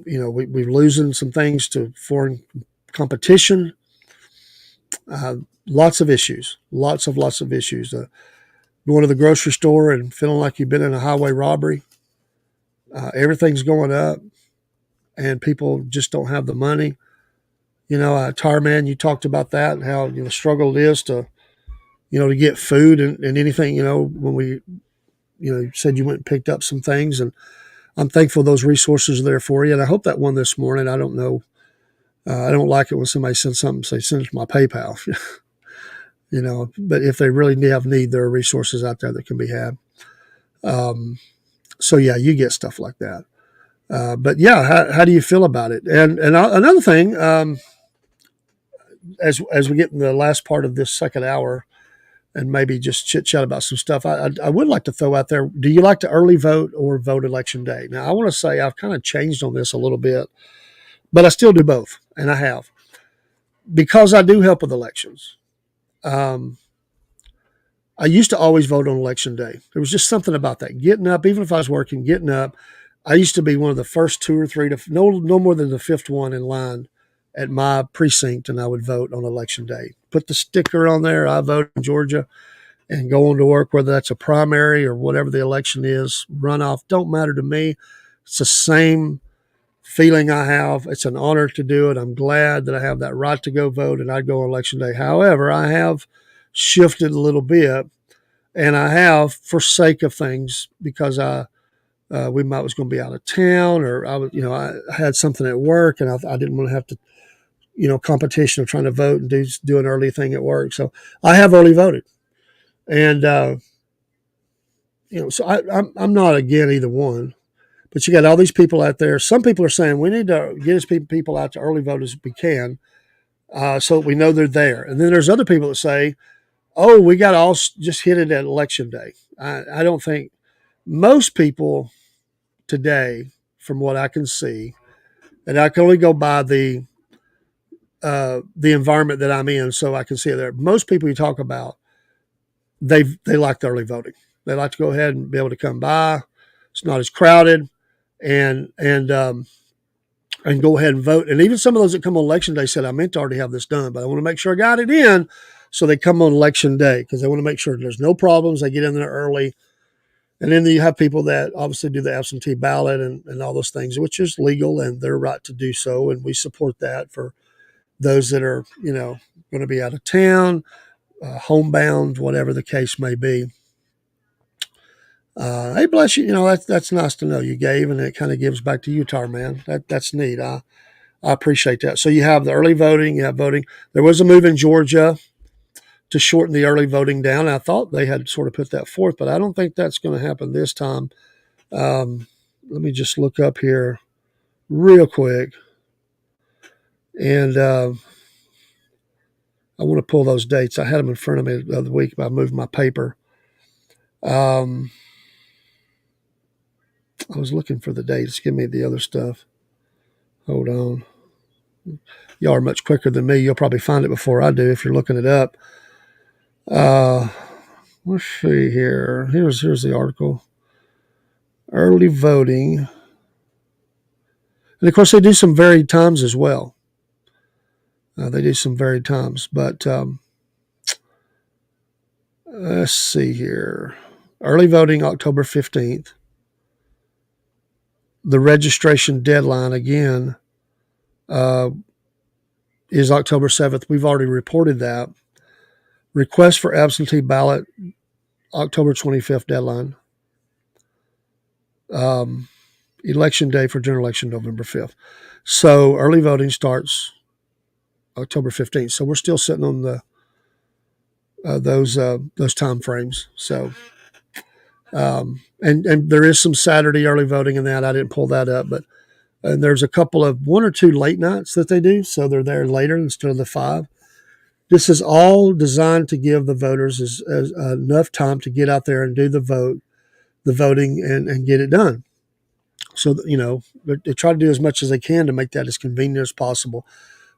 Speaker 1: losing some things to foreign competition. Lots of issues. Lots of issues. Going to the grocery store and feeling like you've been in a highway robbery. Everything's going up, and people just don't have the money. Tire man, you talked about that and how the struggle it is to get food and anything. When we said you went and picked up some things, and I'm thankful those resources are there for you. And I hope that one this morning. I don't know. I don't like it when somebody sends something, say send it to my PayPal. But if they really have need, there are resources out there that can be had. So yeah, you get stuff like that. But yeah, how do you feel about it? And another thing, as we get in the last part of this second hour, and maybe just chit chat about some stuff, I would like to throw out there: do you like to early vote or vote election day? Now, I want to say I've kind of changed on this a little bit, but I still do both, and I have because I do help with elections. Um, I used to always vote on election day. There was just something about that. Getting up, even if I was working, getting up. I used to be one of the first two or three to no more than the fifth one in line at my precinct, and I would vote on election day. Put the sticker on there. I vote in Georgia, and go on to work, whether that's a primary or whatever the election is, runoff. Don't matter to me. It's the same feeling I have. It's an honor to do it. I'm glad that I have that right to go vote, and I go on election day. However, I have shifted a little bit, and I have for sake of things because we might was going to be out of town, or I had something at work, and I didn't want to have to competition of trying to vote and do an early thing at work. So I have early voted, and so I'm not again either one. But you got all these people out there. Some people are saying we need to get as people out to early vote as we can, so we know they're there. And then there's other people that say, "Oh, we got to all just hit it at election day." I don't think most people today, from what I can see, and I can only go by the environment that I'm in, so I can see it there. Most people you talk about, they like the early voting. They like to go ahead and be able to come by. It's not as crowded, and and go ahead and vote. And even some of those that come on election day said, "I meant to already have this done, but I want to make sure I got it in." So they come on election day because they want to make sure there's no problems. They get in there early. And then you have people that obviously do the absentee ballot and all those things, which is legal and their right to do so. And we support that for those that are, going to be out of town, homebound, whatever the case may be. Hey, bless you. That's nice to know you gave, and it kind of gives back to you, Tar Man. That's neat. I appreciate that. So you have the early voting, you have voting. There was a move in Georgia to shorten the early voting down. I thought they had sort of put that forth, but I don't think that's going to happen this time. Let me just look up here real quick, and I want to pull those dates. I had them in front of me the other week, but I moved my paper. I was looking for the dates. Give me the other stuff. Hold on. Y'all are much quicker than me. You'll probably find it before I do if you're looking it up. Uh, let's see here. Here's the article. Early voting. And of course, they do some varied times as well. They do some varied times. But let's see here. Early voting, October 15th. The registration deadline, again, is October 7th. We've already reported that. Request for absentee ballot, October 25th deadline. Election day for general election, November 5th. So early voting starts October 15th. So we're still sitting on the those time frames. So and there is some Saturday early voting in that. I didn't pull that up, but and there's a couple of one or two late nights that they do. So they're there later instead of the 5. This is all designed to give the voters as enough time to get out there and do the voting and get it done. So, they try to do as much as they can to make that as convenient as possible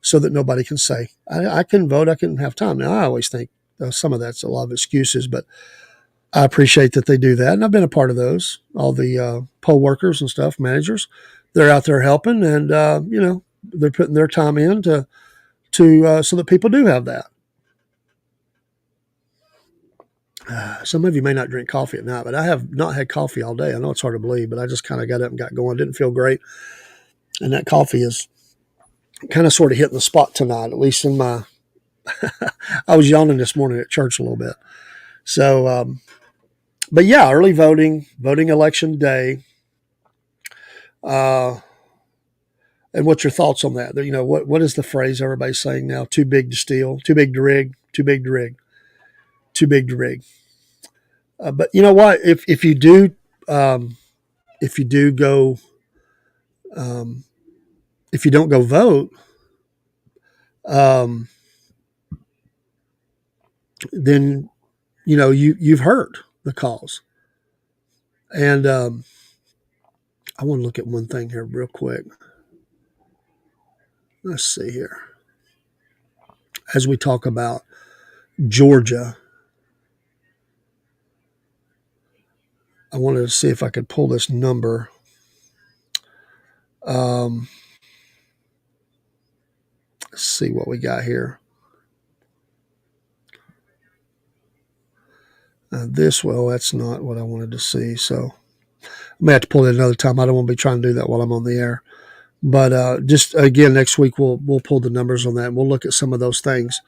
Speaker 1: so that nobody can say, I couldn't vote, I couldn't have time. Now, I always think some of that's a lot of excuses, but I appreciate that they do that. And I've been a part of those. All the poll workers and stuff, managers, they're out there helping and, they're putting their time in to so that people do have that. Some of you may not drink coffee at night, but I have not had coffee all day. I know it's hard to believe, but I just kind of got up and got going. Didn't feel great. And that coffee is kind of sort of hitting the spot tonight, at least in my, I was yawning this morning at church a little bit. So, but yeah, early voting election day. And what's your thoughts on that? What is the phrase everybody's saying now? Too big to steal, too big to rig, too big to rig, too big to rig. But you know what? If you do if you do go, um, if you don't go vote, um, then you've hurt the cause. And I want to look at one thing here real quick. Let's see here. As we talk about Georgia, I wanted to see if I could pull this number. Um, let's see what we got here. That's not what I wanted to see. So I may have to pull it another time. I don't want to be trying to do that while I'm on the air. But just again, next week we'll pull the numbers on that, and we'll look at some of those things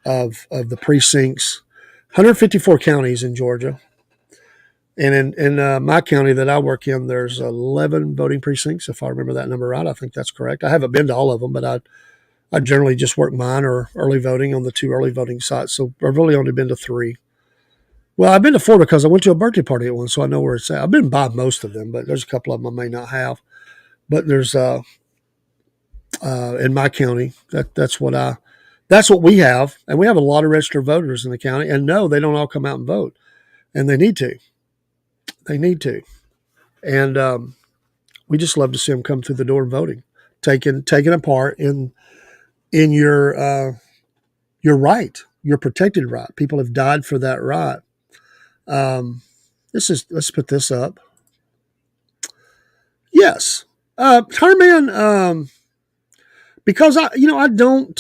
Speaker 1: of the precincts. 154 counties in Georgia, and in my county that I work in, there's 11 voting precincts, if I remember that number right. I think that's correct. I haven't been to all of them, but I generally just work mine or early voting on the 2 early voting sites. So I've really only been to 3. Well, I've been to 4 because I went to a birthday party at one, so I know where it's at. I've been by most of them, but there's a couple of them I may not have. But there's in my county, that's what we have, and we have a lot of registered voters in the county. And no, they don't all come out and vote, and they need to. They need to, and we just love to see them come through the door and voting, taking a part in your right, your protected right. People have died for that right. Let's put this up. Yes, Herman. Because I don't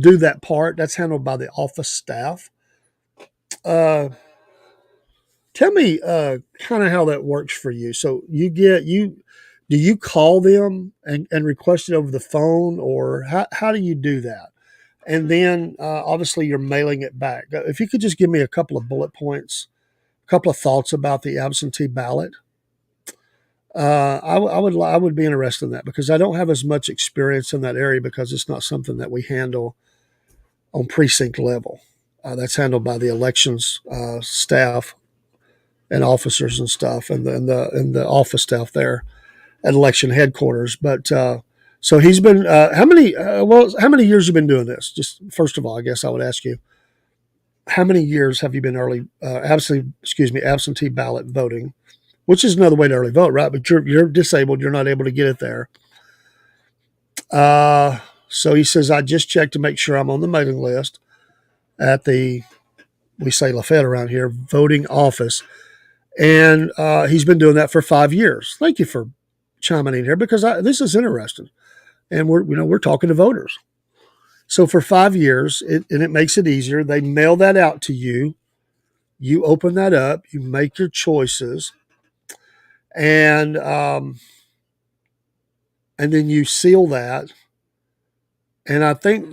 Speaker 1: do that part. That's handled by the office staff. Uh, Tell me kind of how that works for you. So do you call them and request it over the phone, or how do you do that? And then obviously you're mailing it back. If you could just give me a couple of bullet points, a couple of thoughts about the absentee ballot. I would be interested in that because I don't have as much experience in that area because it's not something that we handle on precinct level. That's handled by the elections staff and officers and stuff, and the office staff there at election headquarters. But so he's been how many years have you been doing this? Just first of all, I guess I would ask you, how many years have you been absentee ballot voting, which is another way to early vote, right? But you're disabled, you're not able to get it there. So he says, I just checked to make sure I'm on the mailing list at we say Lafayette around here, voting office. And he's been doing that for 5 years. Thank you for chiming in here because this is interesting. And we're talking to voters. So for 5 years, and it makes it easier. They mail that out to you. You open that up. You make your choices. And then you seal that. And I think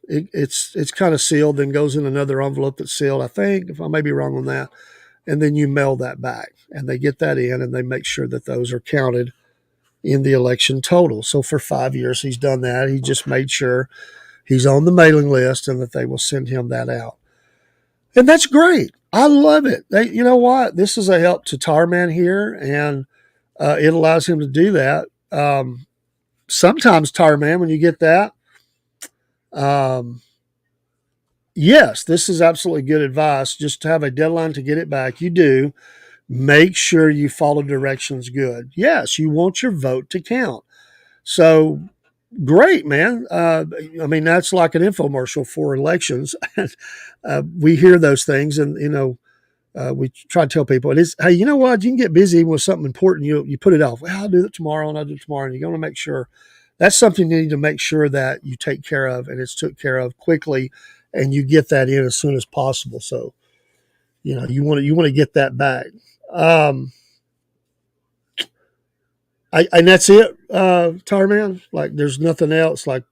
Speaker 1: it's kind of sealed, then goes in another envelope that's sealed, I think, if I may be wrong on that. And then you mail that back. And they get that in, and they make sure that those are counted in the election total. So for 5 years, he's done that. He just made sure he's on the mailing list and that they will send him that out. And that's great. I love it. You know what? This is a help to Tarman here, and it allows him to do that. Sometimes, Tarman, when you get that, yes, this is absolutely good advice. Just to have a deadline to get it back. You do. Make sure you follow directions good. Yes, you want your vote to count. So great, man. I mean, that's like an infomercial for elections. We hear those things, and we try to tell people, hey, you know what? You can get busy with something important. You put it off. Well, I'll do it tomorrow, and I'll do it tomorrow. And you're going to make sure that's something you need to make sure that you take care of, and it's took care of quickly, and you get that in as soon as possible. So, you want to get that back. And that's it, Tarman. Like, there's nothing else. Like,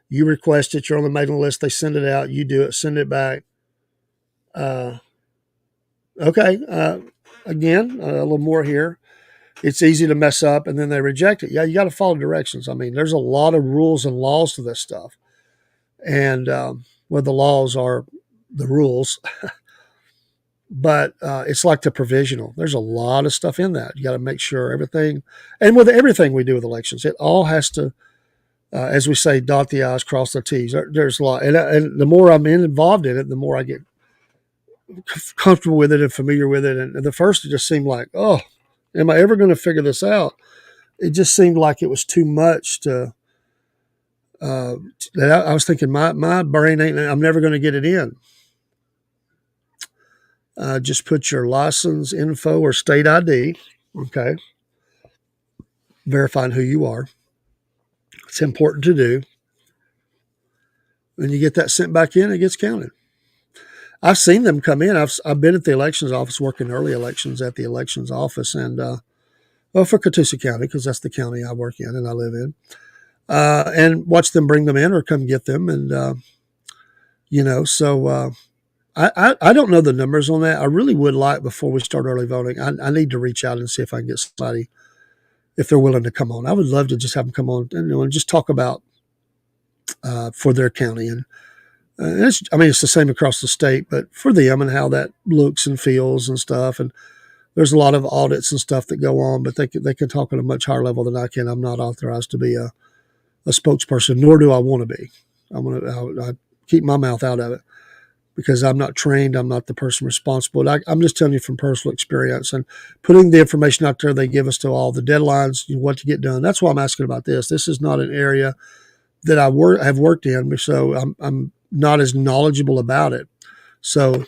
Speaker 1: you request it, you're on the mailing list, they send it out, you do it, send it back. Okay. Again, a little more here. It's easy to mess up, and then they reject it. Yeah, you got to follow directions. I mean, there's a lot of rules and laws to this stuff, and the laws are the rules. but it's like the provisional. There's a lot of stuff in that. You got to make sure everything, and with everything we do with elections, it all has to, as we say, dot the I's, cross the T's. There's a lot, and the more I'm involved in it, the more I get comfortable with it and familiar with it. And the first, it just seemed like, oh, am I ever going to figure this out? It just seemed like it was too much to. I was thinking, my brain ain't. I'm never going to get it in. Just put your license info or state ID. Okay, verifying who you are. It's important to do. When you get that sent back in, it gets counted. I've seen them come in. I've been at the elections office, working early elections at the elections office, and well, for Catoosa County, because that's the county I work in and I live in, and watch them bring them in or come get them, and so I don't know the numbers on that. I really would like, before we start early voting, I need to reach out and see if I can get somebody, if they're willing to come on. I would love to just have them come on and just talk about for their county. And it's the same across the state, but for them and how that looks and feels and stuff. And there's a lot of audits and stuff that go on, but they can talk at a much higher level than I can. I'm not authorized to be a spokesperson, nor do I want to be. I keep my mouth out of it because I'm not trained. I'm not the person responsible. I'm just telling you from personal experience and putting the information out there they give us to all the deadlines, what to get done. That's why I'm asking about this. This is not an area that I have worked in, so I'm not as knowledgeable about it. So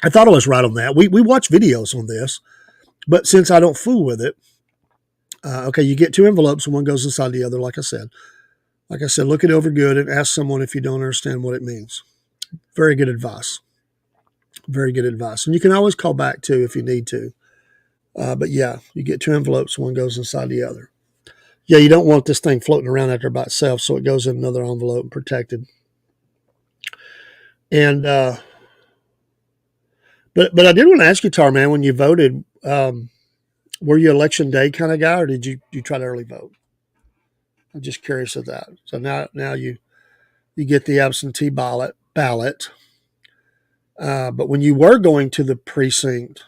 Speaker 1: I thought I was right on that. We watch videos on this, but since I don't fool with it, okay, you get two envelopes and one goes inside the other, like I said. Like I said, look it over good and ask someone if you don't understand what it means. Very good advice. Very good advice. And you can always call back, too, if you need to. But, yeah, you get two envelopes, one goes inside the other. Yeah, you don't want this thing floating around out there by itself, so it goes in another envelope and protected. And but I did want to ask you, Tar Man, when you voted, were you election day kind of guy, or did you try to early vote? I'm just curious of that. So now you get the absentee ballot. But when you were going to the precinct,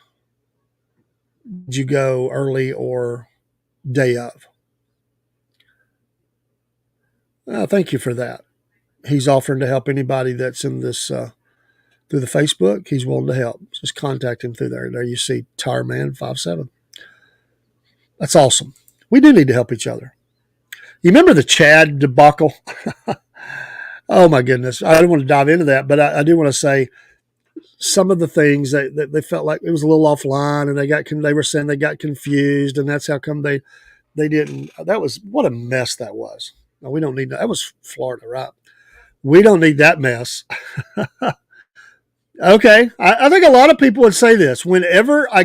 Speaker 1: did you go early or day of? Thank you for that. He's offering to help anybody that's in this through the Facebook. He's willing to help. Just contact him through there. There you see Tireman57. That's awesome. We do need to help each other. You remember the Chad debacle? Oh my goodness. I don't want to dive into that, but I do want to say some of the things that they felt like it was a little offline, and they were saying they got confused, and that's how come they didn't. That was, what a mess that was. No, we don't need that. That was Florida, right? We don't need that mess. Okay. I think a lot of people would say this whenever I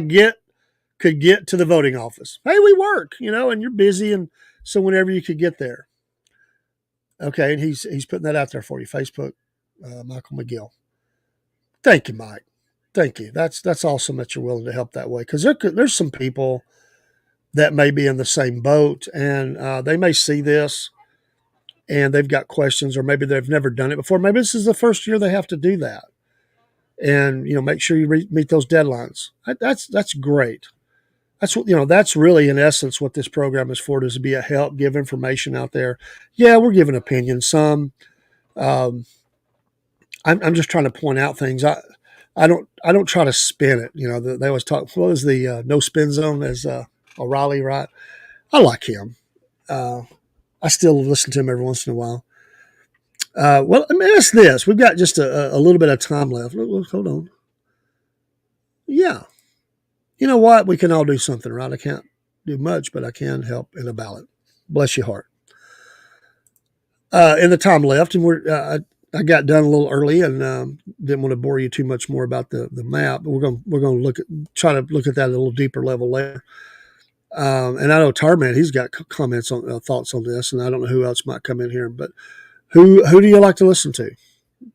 Speaker 1: could get to the voting office. Hey, we work, and you're busy. And so whenever you could get there. Okay. And he's putting that out there for you. Facebook, Michael McGill. Thank you, Mike. Thank you. That's awesome that you're willing to help that way. Cause there's some people that may be in the same boat, and they may see this and they've got questions, or maybe they've never done it before. Maybe this is the first year they have to do that. And, make sure you meet those deadlines. That's great. That's what, that's really in essence what this program is for, is to be a help, give information out there. Yeah, we're giving opinions. Some, I'm just trying to point out things. I don't try to spin it. They always talk, what was the no spin zone as O'Reilly, right? I like him. I still listen to him every once in a while. Well, let me ask this. We've got just a little bit of time left. Hold on. Yeah. You know what? We can all do something, right? I can't do much, but I can help in a ballot. Bless your heart. In the time left, and I got done a little early, and didn't want to bore you too much more about the map. But we're going to try to look at that at a little deeper level later. And I know Tarman, he's got comments on thoughts on this, and I don't know who else might come in here. But who do you like to listen to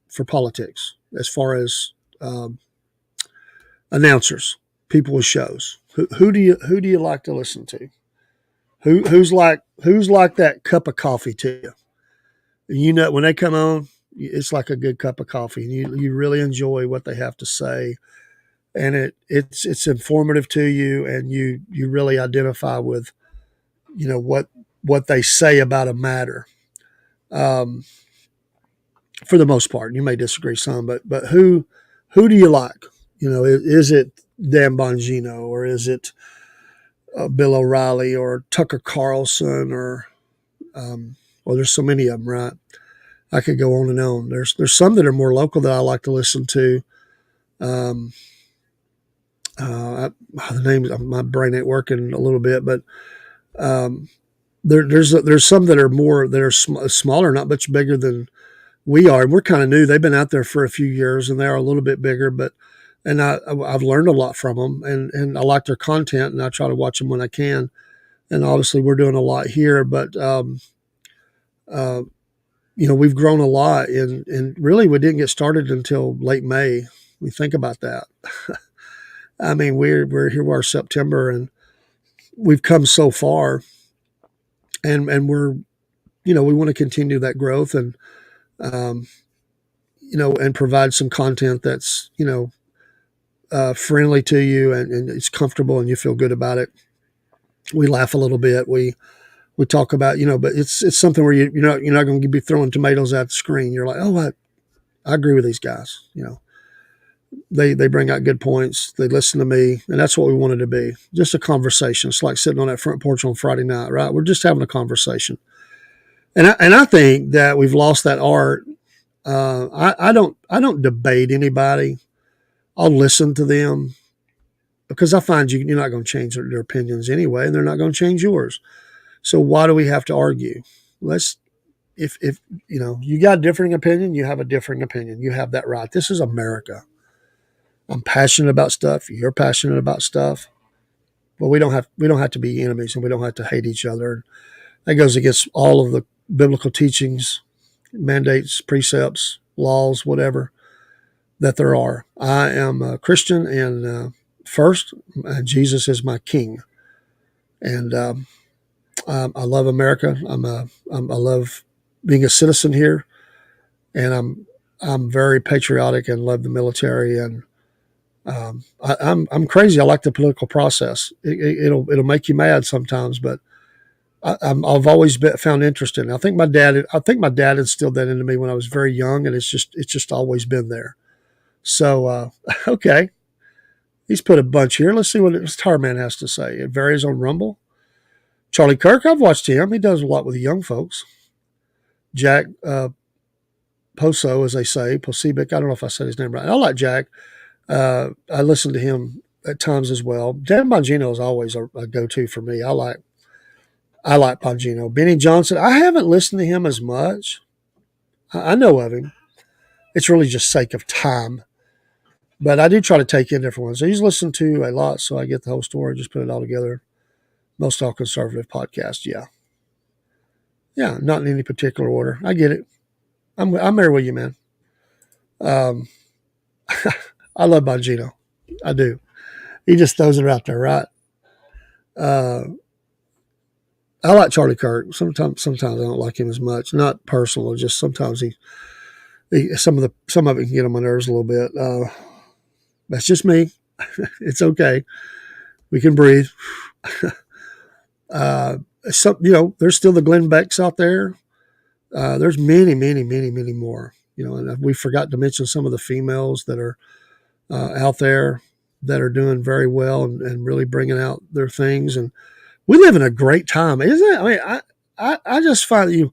Speaker 1: for politics, as far as announcers, people with shows? Who do you like to listen to? Who's like that cup of coffee to you? When they come on, It's like a good cup of coffee, and you really enjoy what they have to say, and it's informative to you, and you really identify with what they say about a matter. Um, for the most part, you may disagree some, but who do you like? Is it Dan Bongino, or is it Bill O'Reilly, or Tucker Carlson, or well, there's so many of them, right? I could go on and on. There's some that are more local that I like to listen to. Um, the names, my brain ain't working a little bit, but um, there's some that are more that are smaller, not much bigger than we are. And we're kind of new. They've been out there for a few years, and they are a little bit bigger, but and I've learned a lot from them, and I like their content, and I try to watch them when I can. And obviously, we're doing a lot here, but uh, we've grown a lot, and really, we didn't get started until late May. We think about that. I mean, we're here, we're September, and we've come so far, and we're we want to continue that growth, and um, and provide some content that's friendly to you, and it's comfortable, and you feel good about it. We laugh a little bit. We talk about but it's something where you're not going to be throwing tomatoes at the screen. You're like, oh, I agree with these guys. They bring out good points. They listen to me, and that's what we wanted to be. Just a conversation. It's like sitting on that front porch on Friday night, right? We're just having a conversation. And I think that we've lost that art. I don't debate anybody. I'll listen to them because I find you're not going to change their opinions anyway, and they're not going to change yours. So why do we have to argue? Let's if you got a differing opinion, you have a differing opinion. You have that right. This is America. I'm passionate about stuff. You're passionate about stuff. But we don't have to be enemies, and we don't have to hate each other. That goes against all of the biblical teachings, mandates, precepts, laws, whatever that there are. I am a Christian, and first, Jesus is my king, and I love America. I love being a citizen here, and I'm very patriotic and love the military, and I'm crazy. I like the political process. It'll make you mad sometimes, but I've always found interest in it. I think my dad instilled that into me when I was very young, and it's just always been there. So okay, he's put a bunch here. Let's see what this Tar Man has to say. It varies on Rumble. Charlie Kirk, I've watched him. He does a lot with the young folks. Jack Poso, as they say, Posibic. I don't know if I said his name right. I like Jack. I listen to him at times as well. Dan Bongino is always a go-to for me. I like Bongino. Benny Johnson, I haven't listened to him as much. I know of him. It's really just sake of time. But I do try to take in different ones. So he's listened to a lot, so I get the whole story, just put it all together. Most all conservative podcast, yeah. Yeah, not in any particular order. I get it. I'm there with you, man. Um, I love Bongino. I do. He just throws it out there, right? Uh, I like Charlie Kirk. Sometimes I don't like him as much. Not personal, just sometimes some of it can get on my nerves a little bit. That's just me. It's okay. We can breathe. uh, there's still the Glenn Becks out there. There's many, many, many, many more. And we forgot to mention some of the females that are out there that are doing very well and really bringing out their things. And we live in a great time, isn't it? I mean, I just find that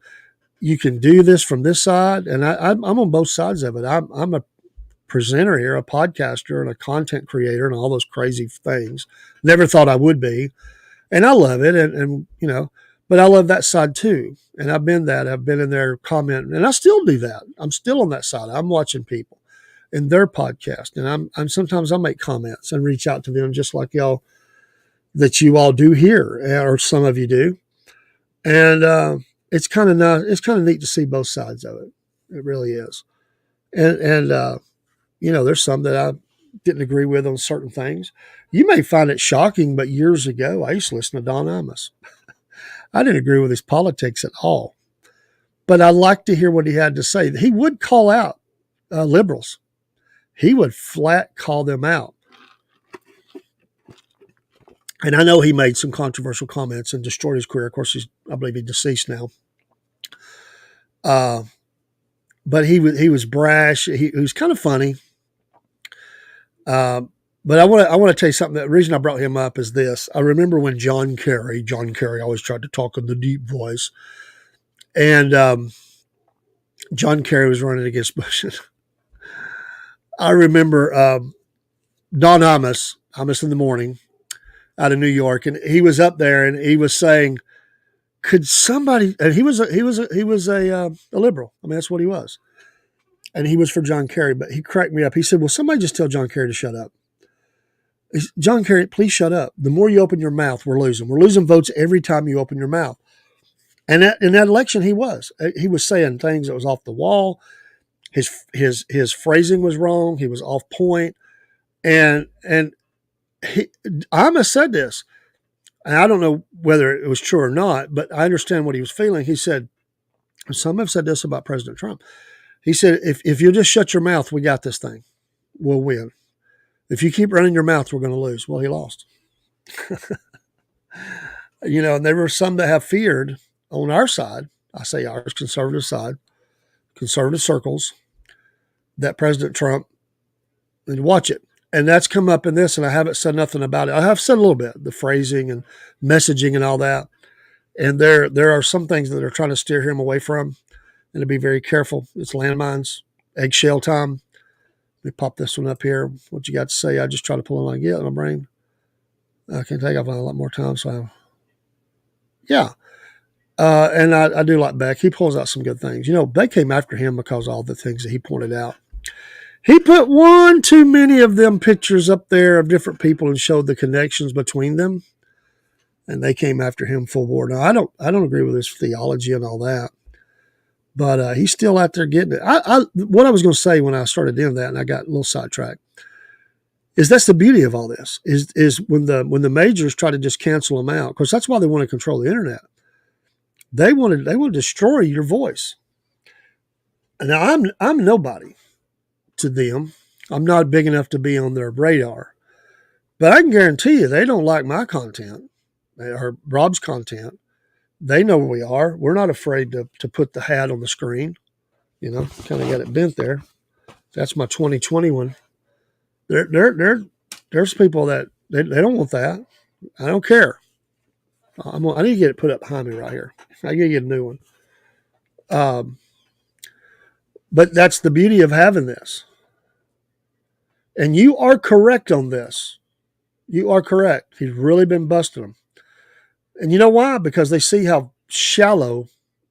Speaker 1: you can do this from this side, and I'm on both sides of it. I'm a presenter here, a podcaster, and a content creator, and all those crazy things. Never thought I would be, and I love it, and but I love that side too. And I've been in there commenting, and I still do that. I'm still on that side. I'm watching people in their podcast, and I'm sometimes I make comments and reach out to them just like y'all that you all do here, or some of you do, and it's kind of not. It's kind of neat to see both sides of it. It really is, and there's some that I didn't agree with on certain things. You may find it shocking, but years ago, I used to listen to Don Imus. I didn't agree with his politics at all, but I like to hear what he had to say. He would call out liberals. He would flat call them out. And I know he made some controversial comments and destroyed his career. Of course, I believe he's deceased now. But he was brash. He was kind of funny. But I want to tell you something. The reason I brought him up is this. I remember when John Kerry always tried to talk in the deep voice. And John Kerry was running against Bush. I remember Don Amos in the Morning out of New York, and he was up there and he was saying, could somebody, and he was a liberal. I mean, that's what he was. And he was for John Kerry, but he cracked me up. He said, will somebody just tell John Kerry to shut up? John Kerry, please shut up. The more you open your mouth, we're losing. We're losing votes every time you open your mouth. And in that election, he was saying things that was off the wall. His phrasing was wrong. He was off point. And Amos said this, and I don't know whether it was true or not, but I understand what he was feeling. He said, some have said this about President Trump. He said, if you just shut your mouth, we got this thing. We'll win. If you keep running your mouth, we're going to lose. Well, he lost. And there were some that have feared on our side, I say ours, conservative side, conservative circles, that President Trump, and watch it. And that's come up in this, and I haven't said nothing about it. I have said a little bit, the phrasing and messaging and all that. And there are some things that are trying to steer him away from, and to be very careful. It's landmines, eggshell time. Let me pop this one up here. What you got to say? I just try to pull it on get in my brain. I can take off a lot more time. So, yeah. And I do like Beck. He pulls out some good things. Beck came after him because of all the things that he pointed out. He put one too many of them pictures up there of different people and showed the connections between them. And they came after him full bore. Now, I don't agree with his theology and all that. But he's still out there getting it. What I was going to say when I started doing that, and I got a little sidetracked, is that's the beauty of all this, is when the majors try to just cancel them out, because that's why they want to control the internet. They want to destroy your voice. And now I'm nobody to them. I'm not big enough to be on their radar. But I can guarantee you they don't like my content or Rob's content. They know where we are. We're not afraid to put the hat on the screen. Kind of got it bent there. That's my 2021. There's people that they don't want that. I don't care. I need to get it put up behind me right here. I need to get a new one. But that's the beauty of having this. And you are correct on this. You are correct. He's really been busting them. And you know why? Because they see how shallow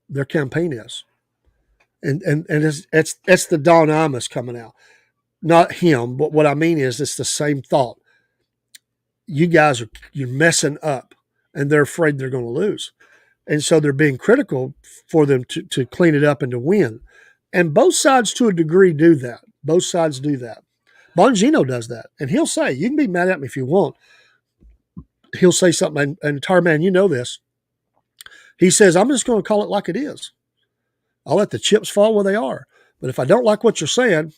Speaker 1: their campaign is. And it's the Don Imus coming out. Not him, but what I mean is it's the same thought. You guys you're messing up, and they're afraid they're going to lose. And so they're being critical for them to clean it up and to win. And both sides to a degree do that. Both sides do that. Bongino does that. And he'll say, you can be mad at me if you want. He'll say something, and Tar Man, you know this. He says, I'm just going to call it like it is. I'll let the chips fall where they are. But if I don't like what you're saying,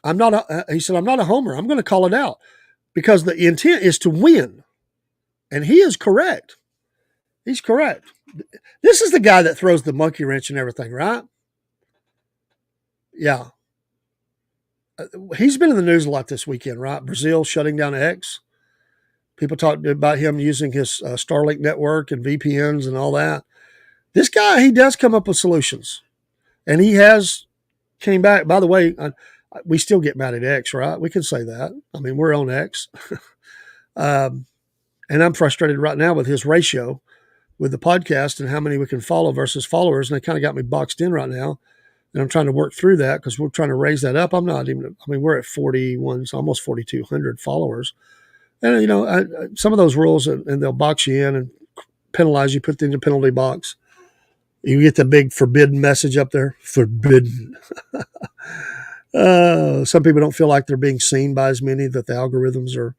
Speaker 1: he said, I'm not a homer. I'm going to call it out because the intent is to win. And he is correct. He's correct. This is the guy that throws the monkey wrench and everything, right? Yeah. He's been in the news a lot this weekend, right? Brazil shutting down X. People talked about him using his Starlink network and VPNs and all that. This guy, he does come up with solutions. And he has came back. By the way, we still get mad at X, right? We can say that. I mean, we're on X. And I'm frustrated right now with his ratio with the podcast and how many we can follow versus followers. And they kind of got me boxed in right now. And I'm trying to work through that because we're trying to raise that up. We're at 41, so almost 4,200 followers. And, some of those rules, and they'll box you in and penalize you, put in the penalty box. You get the big forbidden message up there. Forbidden. Some people don't feel like they're being seen by as many, that the algorithms are,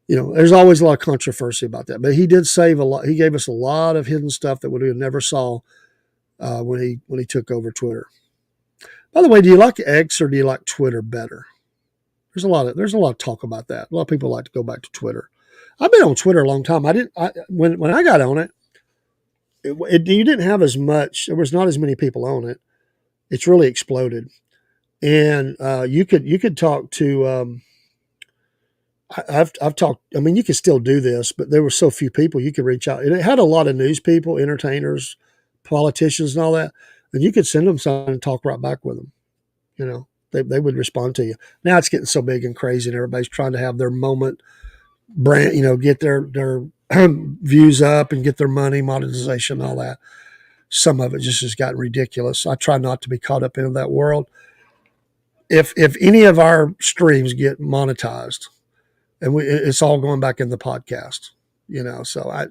Speaker 1: there's always a lot of controversy about that. But he did save a lot. He gave us a lot of hidden stuff that we never saw when he took over Twitter. By the way, do you like X or do you like Twitter better? There's a lot of talk about that. A lot of people like to go back to Twitter. I've been on Twitter a long time. When I got on it, you didn't have as much. There was not as many people on it. It's really exploded, and you could talk to. I've talked. I mean, you could still do this, but there were so few people you could reach out, and it had a lot of news people, entertainers, politicians, and all that. And you could send them something and talk right back with them. You know, they would respond to you. Now it's getting so big and crazy, and everybody's trying to have their moment brand. You know, get their views up and get their money monetization and all that. Some of it just has gotten ridiculous. I try not to be caught up in that world. If any of our streams get monetized, and it's all going back in the podcast, you know, so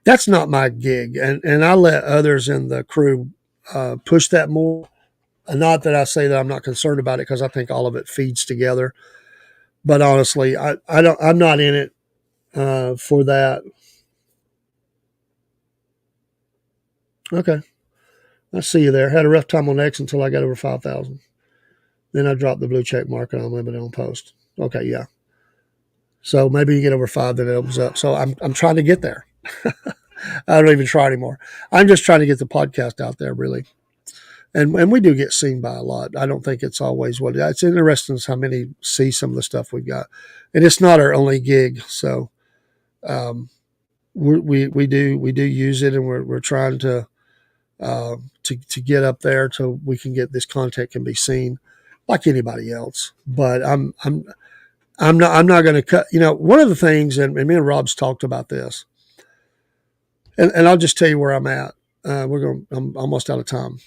Speaker 1: that's not my gig, and I let others in the crew push that more. Not that I say that I'm not concerned about it, because I think all of it feeds together. But honestly, I'm not in it for that. Okay, I see you there. Had a rough time on X until I got over 5,000. Then I dropped the blue check mark and I'm limited on post. Okay, yeah. So maybe you get over 5, then it opens up. So I'm trying to get there. I don't even try anymore. I'm just trying to get the podcast out there, really. And we do get seen by a lot. I don't think it's always what it's interesting how many see some of the stuff we've got, and it's not our only gig. So we do use it, and we're trying to get up there so we can get this content can be seen like anybody else. But I'm not going to cut. You know, one of the things, and me and Rob's talked about this, and I'll just tell you where I'm at. I'm almost out of time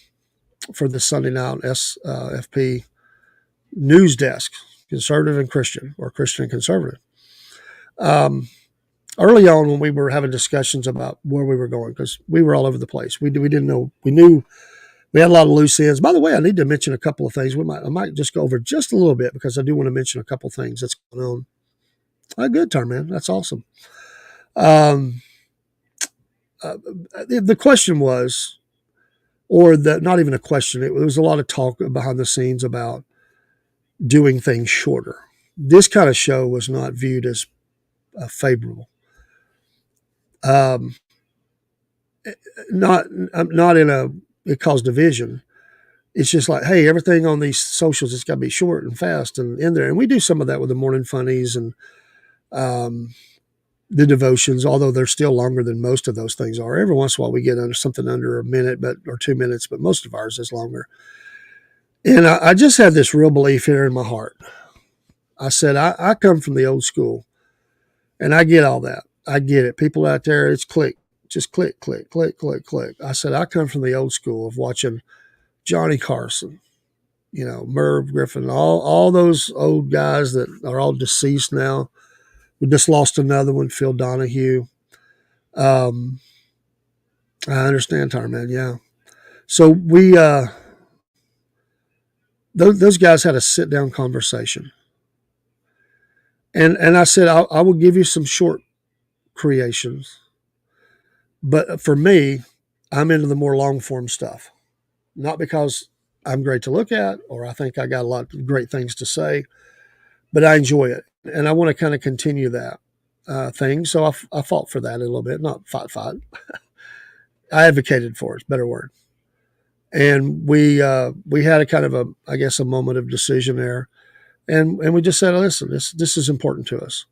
Speaker 1: for the Sunday night SFP news desk, conservative and Christian, or Christian and conservative. Early on, when we were having discussions about where we were going, because we were all over the place, we didn't know. We knew we had a lot of loose ends. By the way, I need to mention a couple of things. I might just go over just a little bit, because I do want to mention a couple of things that's going on. Good, Tom, man. That's awesome. The question was, or not even a question. It was a lot of talk behind the scenes about doing things shorter. This kind of show was not viewed as favorable. Not it caused division. It's just like, hey, everything on these socials, it's got to be short and fast and in there. And we do some of that with the morning funnies and the devotions, although they're still longer than most of those things are. Every once in a while we get something under a minute or 2 minutes, but most of ours is longer. And I just had this real belief here in my heart. I said, I come from the old school, and I get all that. I get it. People out there, it's click. Just click, click, click, click, click. I said, I come from the old school of watching Johnny Carson, you know, Merv Griffin, all those old guys that are all deceased now. We just lost another one, Phil Donahue. I understand, Tarman, yeah. So we, those guys had a sit-down conversation. And I said, I will give you some short creations. But for me, I'm into the more long-form stuff. Not because I'm great to look at or I think I got a lot of great things to say, but I enjoy it. And I want to kind of continue that thing. So I fought for that a little bit. Not fight. I advocated for it. It's a better word. And we had a kind of a moment of decision there. And we just said, listen, this is important to us.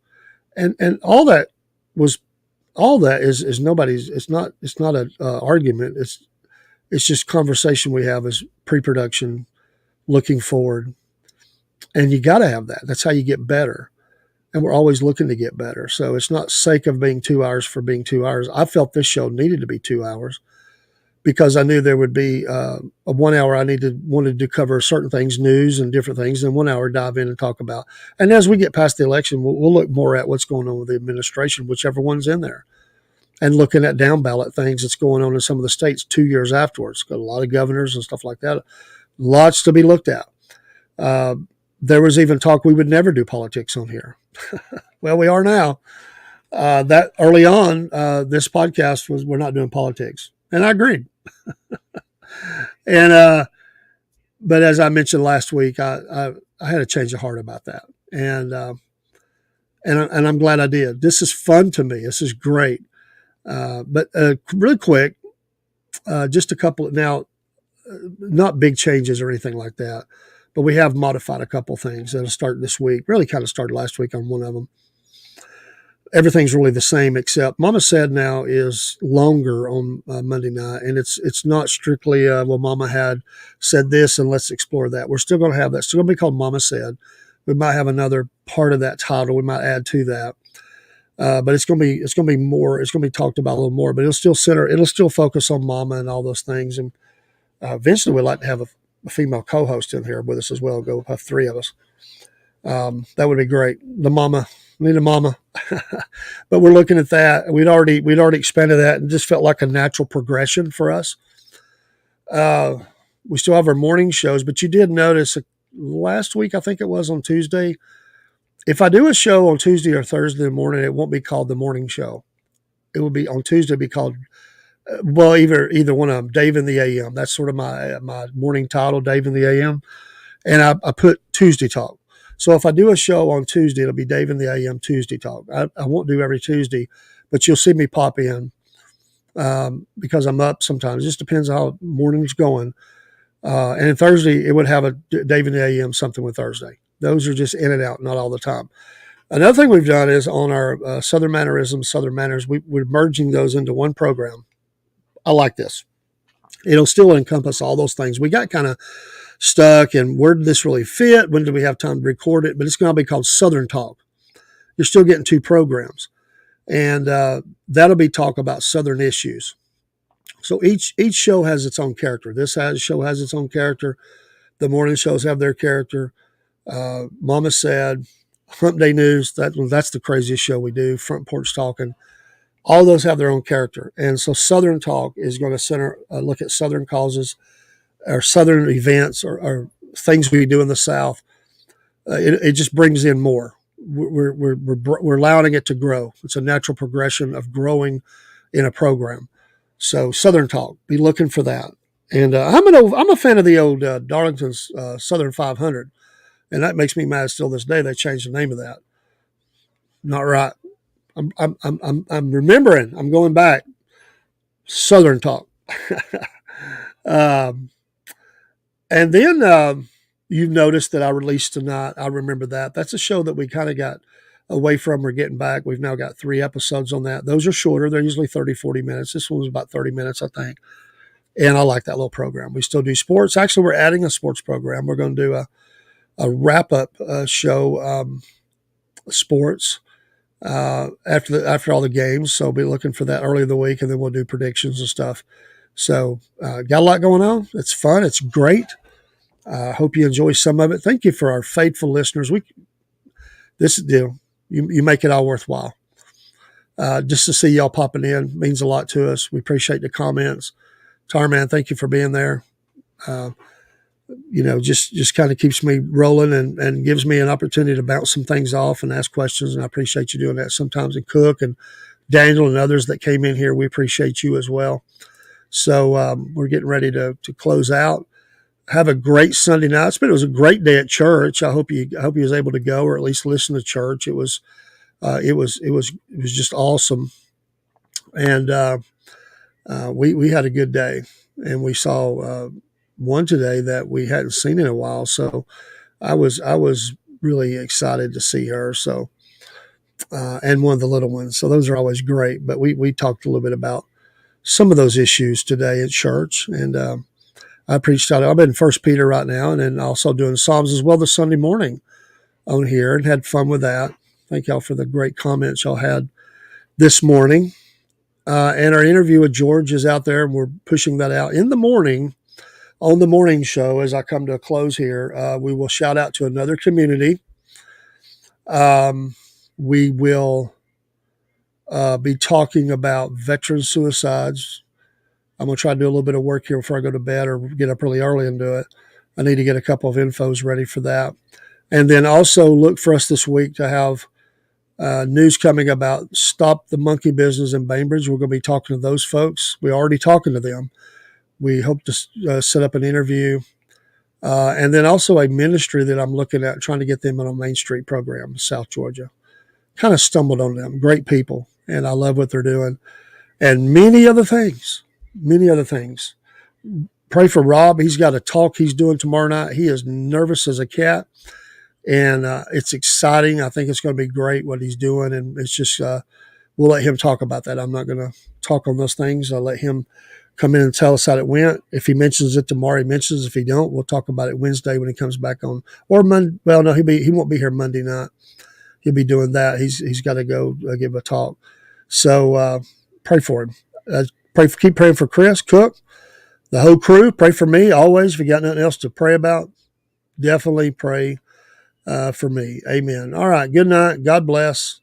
Speaker 1: And all that is nobody's, it's not an argument. It's just conversation we have as pre-production, looking forward. And you got to have that. That's how you get better. And we're always looking to get better. So it's not sake of being 2 hours for being 2 hours. I felt this show needed to be 2 hours because I knew there would be a 1 hour I wanted to cover certain things, news and different things, and 1 hour dive in and talk about. And as we get past the election, we'll look more at what's going on with the administration, whichever one's in there, and looking at down ballot things that's going on in some of the states 2 years afterwards. Got a lot of governors and stuff like that. Lots to be looked at. There was even talk we would never do politics on here. Well, we are now. That early on, this podcast we're not doing politics. And I agreed. And but as I mentioned last week, I had a change of heart about that, and and I'm glad I did. This is fun to me. This is great. But really quick, just a couple now, not big changes or anything like that, but we have modified a couple things that'll start this week. Really, kind of started last week on one of them. Everything's really the same except Mama Said now is longer on Monday night, and it's not strictly well, Mama had said this, and let's explore that. We're still going to have that. It's still going to be called Mama Said. We might have another part of that title. We might add to that, but it's going to be more. It's going to be talked about a little more, but it'll still center. It'll still focus on Mama and all those things. And eventually, we'd like to have a female co-host in here with us as well. Go have three of us. That would be great. The mama, need a mama, but we're looking at that. We'd already expanded that, and just felt like a natural progression for us. We still have our morning shows, but you did notice last week, I think it was on Tuesday. If I do a show on Tuesday or Thursday morning, it won't be called the morning show. It will be on Tuesday. It'll be called well, either one of them. Dave in the AM. That's sort of my morning title, Dave in the AM, and I put Tuesday Talk. So if I do a show on Tuesday, it'll be Dave in the AM Tuesday Talk. I won't do every Tuesday, but you'll see me pop in because I'm up sometimes. It just depends on how morning's going. And Thursday, it would have a Dave in the AM something with Thursday. Those are just in and out, not all the time. Another thing we've done is on our Southern Mannerisms, Southern Manners, we're merging those into one program. I like this. It'll still encompass all those things. We got kind of stuck and where did this really fit? When do we have time to record it? But it's going to be called Southern Talk. You're still getting two programs. And that'll be talk about Southern issues. So each show has its own character. This show has its own character. The morning shows have their character. Mama Said, Hump Day News, that's the craziest show we do, Front Porch Talking. All those have their own character. And so Southern Talk is going to center look at Southern causes or Southern events or things we do in the South. It just brings in more. We're allowing it to grow. It's a natural progression of growing in a program. So Southern Talk, be looking for that. And I'm a fan of the old Darlington's Southern 500, and that makes me mad still this day. They changed the name of that. Not right. I'm remembering. I'm going back. Southern Talk. And then you've noticed that I released tonight. I remember that. That's a show that we kind of got away from. We're getting back. We've now got 3 episodes on that. Those are shorter. They're usually 30, 40 minutes. This one was about 30 minutes, I think. And I like that little program. We still do sports. Actually, we're adding a sports program. We're going to do a wrap-up show, sports, after all the games. So we'll be looking for that early in the week, and then we'll do predictions and stuff. So got a lot going on. It's fun. It's great. I hope you enjoy some of it. Thank you for our faithful listeners. This is the deal. You make it all worthwhile. Just to see y'all popping in means a lot to us. We appreciate the comments. Tarman, thank you for being there. Just kind of keeps me rolling and gives me an opportunity to bounce some things off and ask questions. And I appreciate you doing that sometimes. And Cook and Daniel and others that came in here, we appreciate you as well. So we're getting ready to close out. Have a great Sunday night. It was a great day at church. I hope you was able to go or at least listen to church. It was just awesome, and we had a good day, and we saw one today that we hadn't seen in a while. So I was really excited to see her. So and one of the little ones. So those are always great. But we talked a little bit about some of those issues today at church, and I preached out. I'm in 1 Peter right now, and then also doing Psalms as well this Sunday morning on here, and had fun with that. Thank y'all for the great comments y'all had this morning. And our interview with George is out there, and we're pushing that out in the morning on the morning show. As I come to a close here, we will shout out to another community. We will be talking about veteran suicides. I'm going to try to do a little bit of work here before I go to bed or get up really early and do it. I need to get a couple of infos ready for that. And then also look for us this week to have News coming about Stop the Monkey Business in Bainbridge. We're going to be talking to those folks. We're already talking to them. We hope to set up an interview. And then also a ministry that I'm looking at, trying to get them on a Main Street program, South Georgia. Kind of stumbled on them. Great people. And I love what they're doing. And many other things. Many other things. Pray for Rob. He's got a talk he's doing tomorrow night. He is nervous as a cat. And it's exciting. I think it's going to be great what he's doing. And it's just, we'll let him talk about that. I'm not going to talk on those things. I'll let him come in and tell us how it went. If he mentions it tomorrow, he mentions. If he don't, we'll talk about it Wednesday when he comes back on. Or Monday. Well, no, he won't be here Monday night. He'll be doing that. He's got to go give a talk. So pray for him. Keep praying for Chris Cook, the whole crew. Pray for me always. If you got nothing else to pray about, definitely pray for me. Amen. All right. Good night. God bless.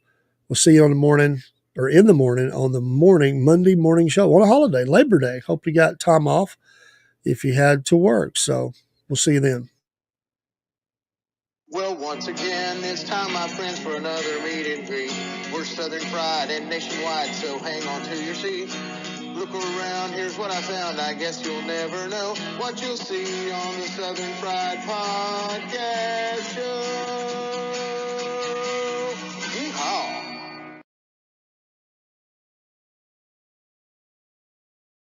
Speaker 1: We'll see you on the morning, or in the morning, on the Monday morning show on a holiday, Labor Day. Hope you got time off if you had to work. So we'll see you then.
Speaker 2: Well, once again, it's time, my friends, for another meet and greet. We're Southern Fried and nationwide, so hang on to your seat. Look around, here's what I found. I guess you'll never know what you'll see on the Southern Fried Podcast Show.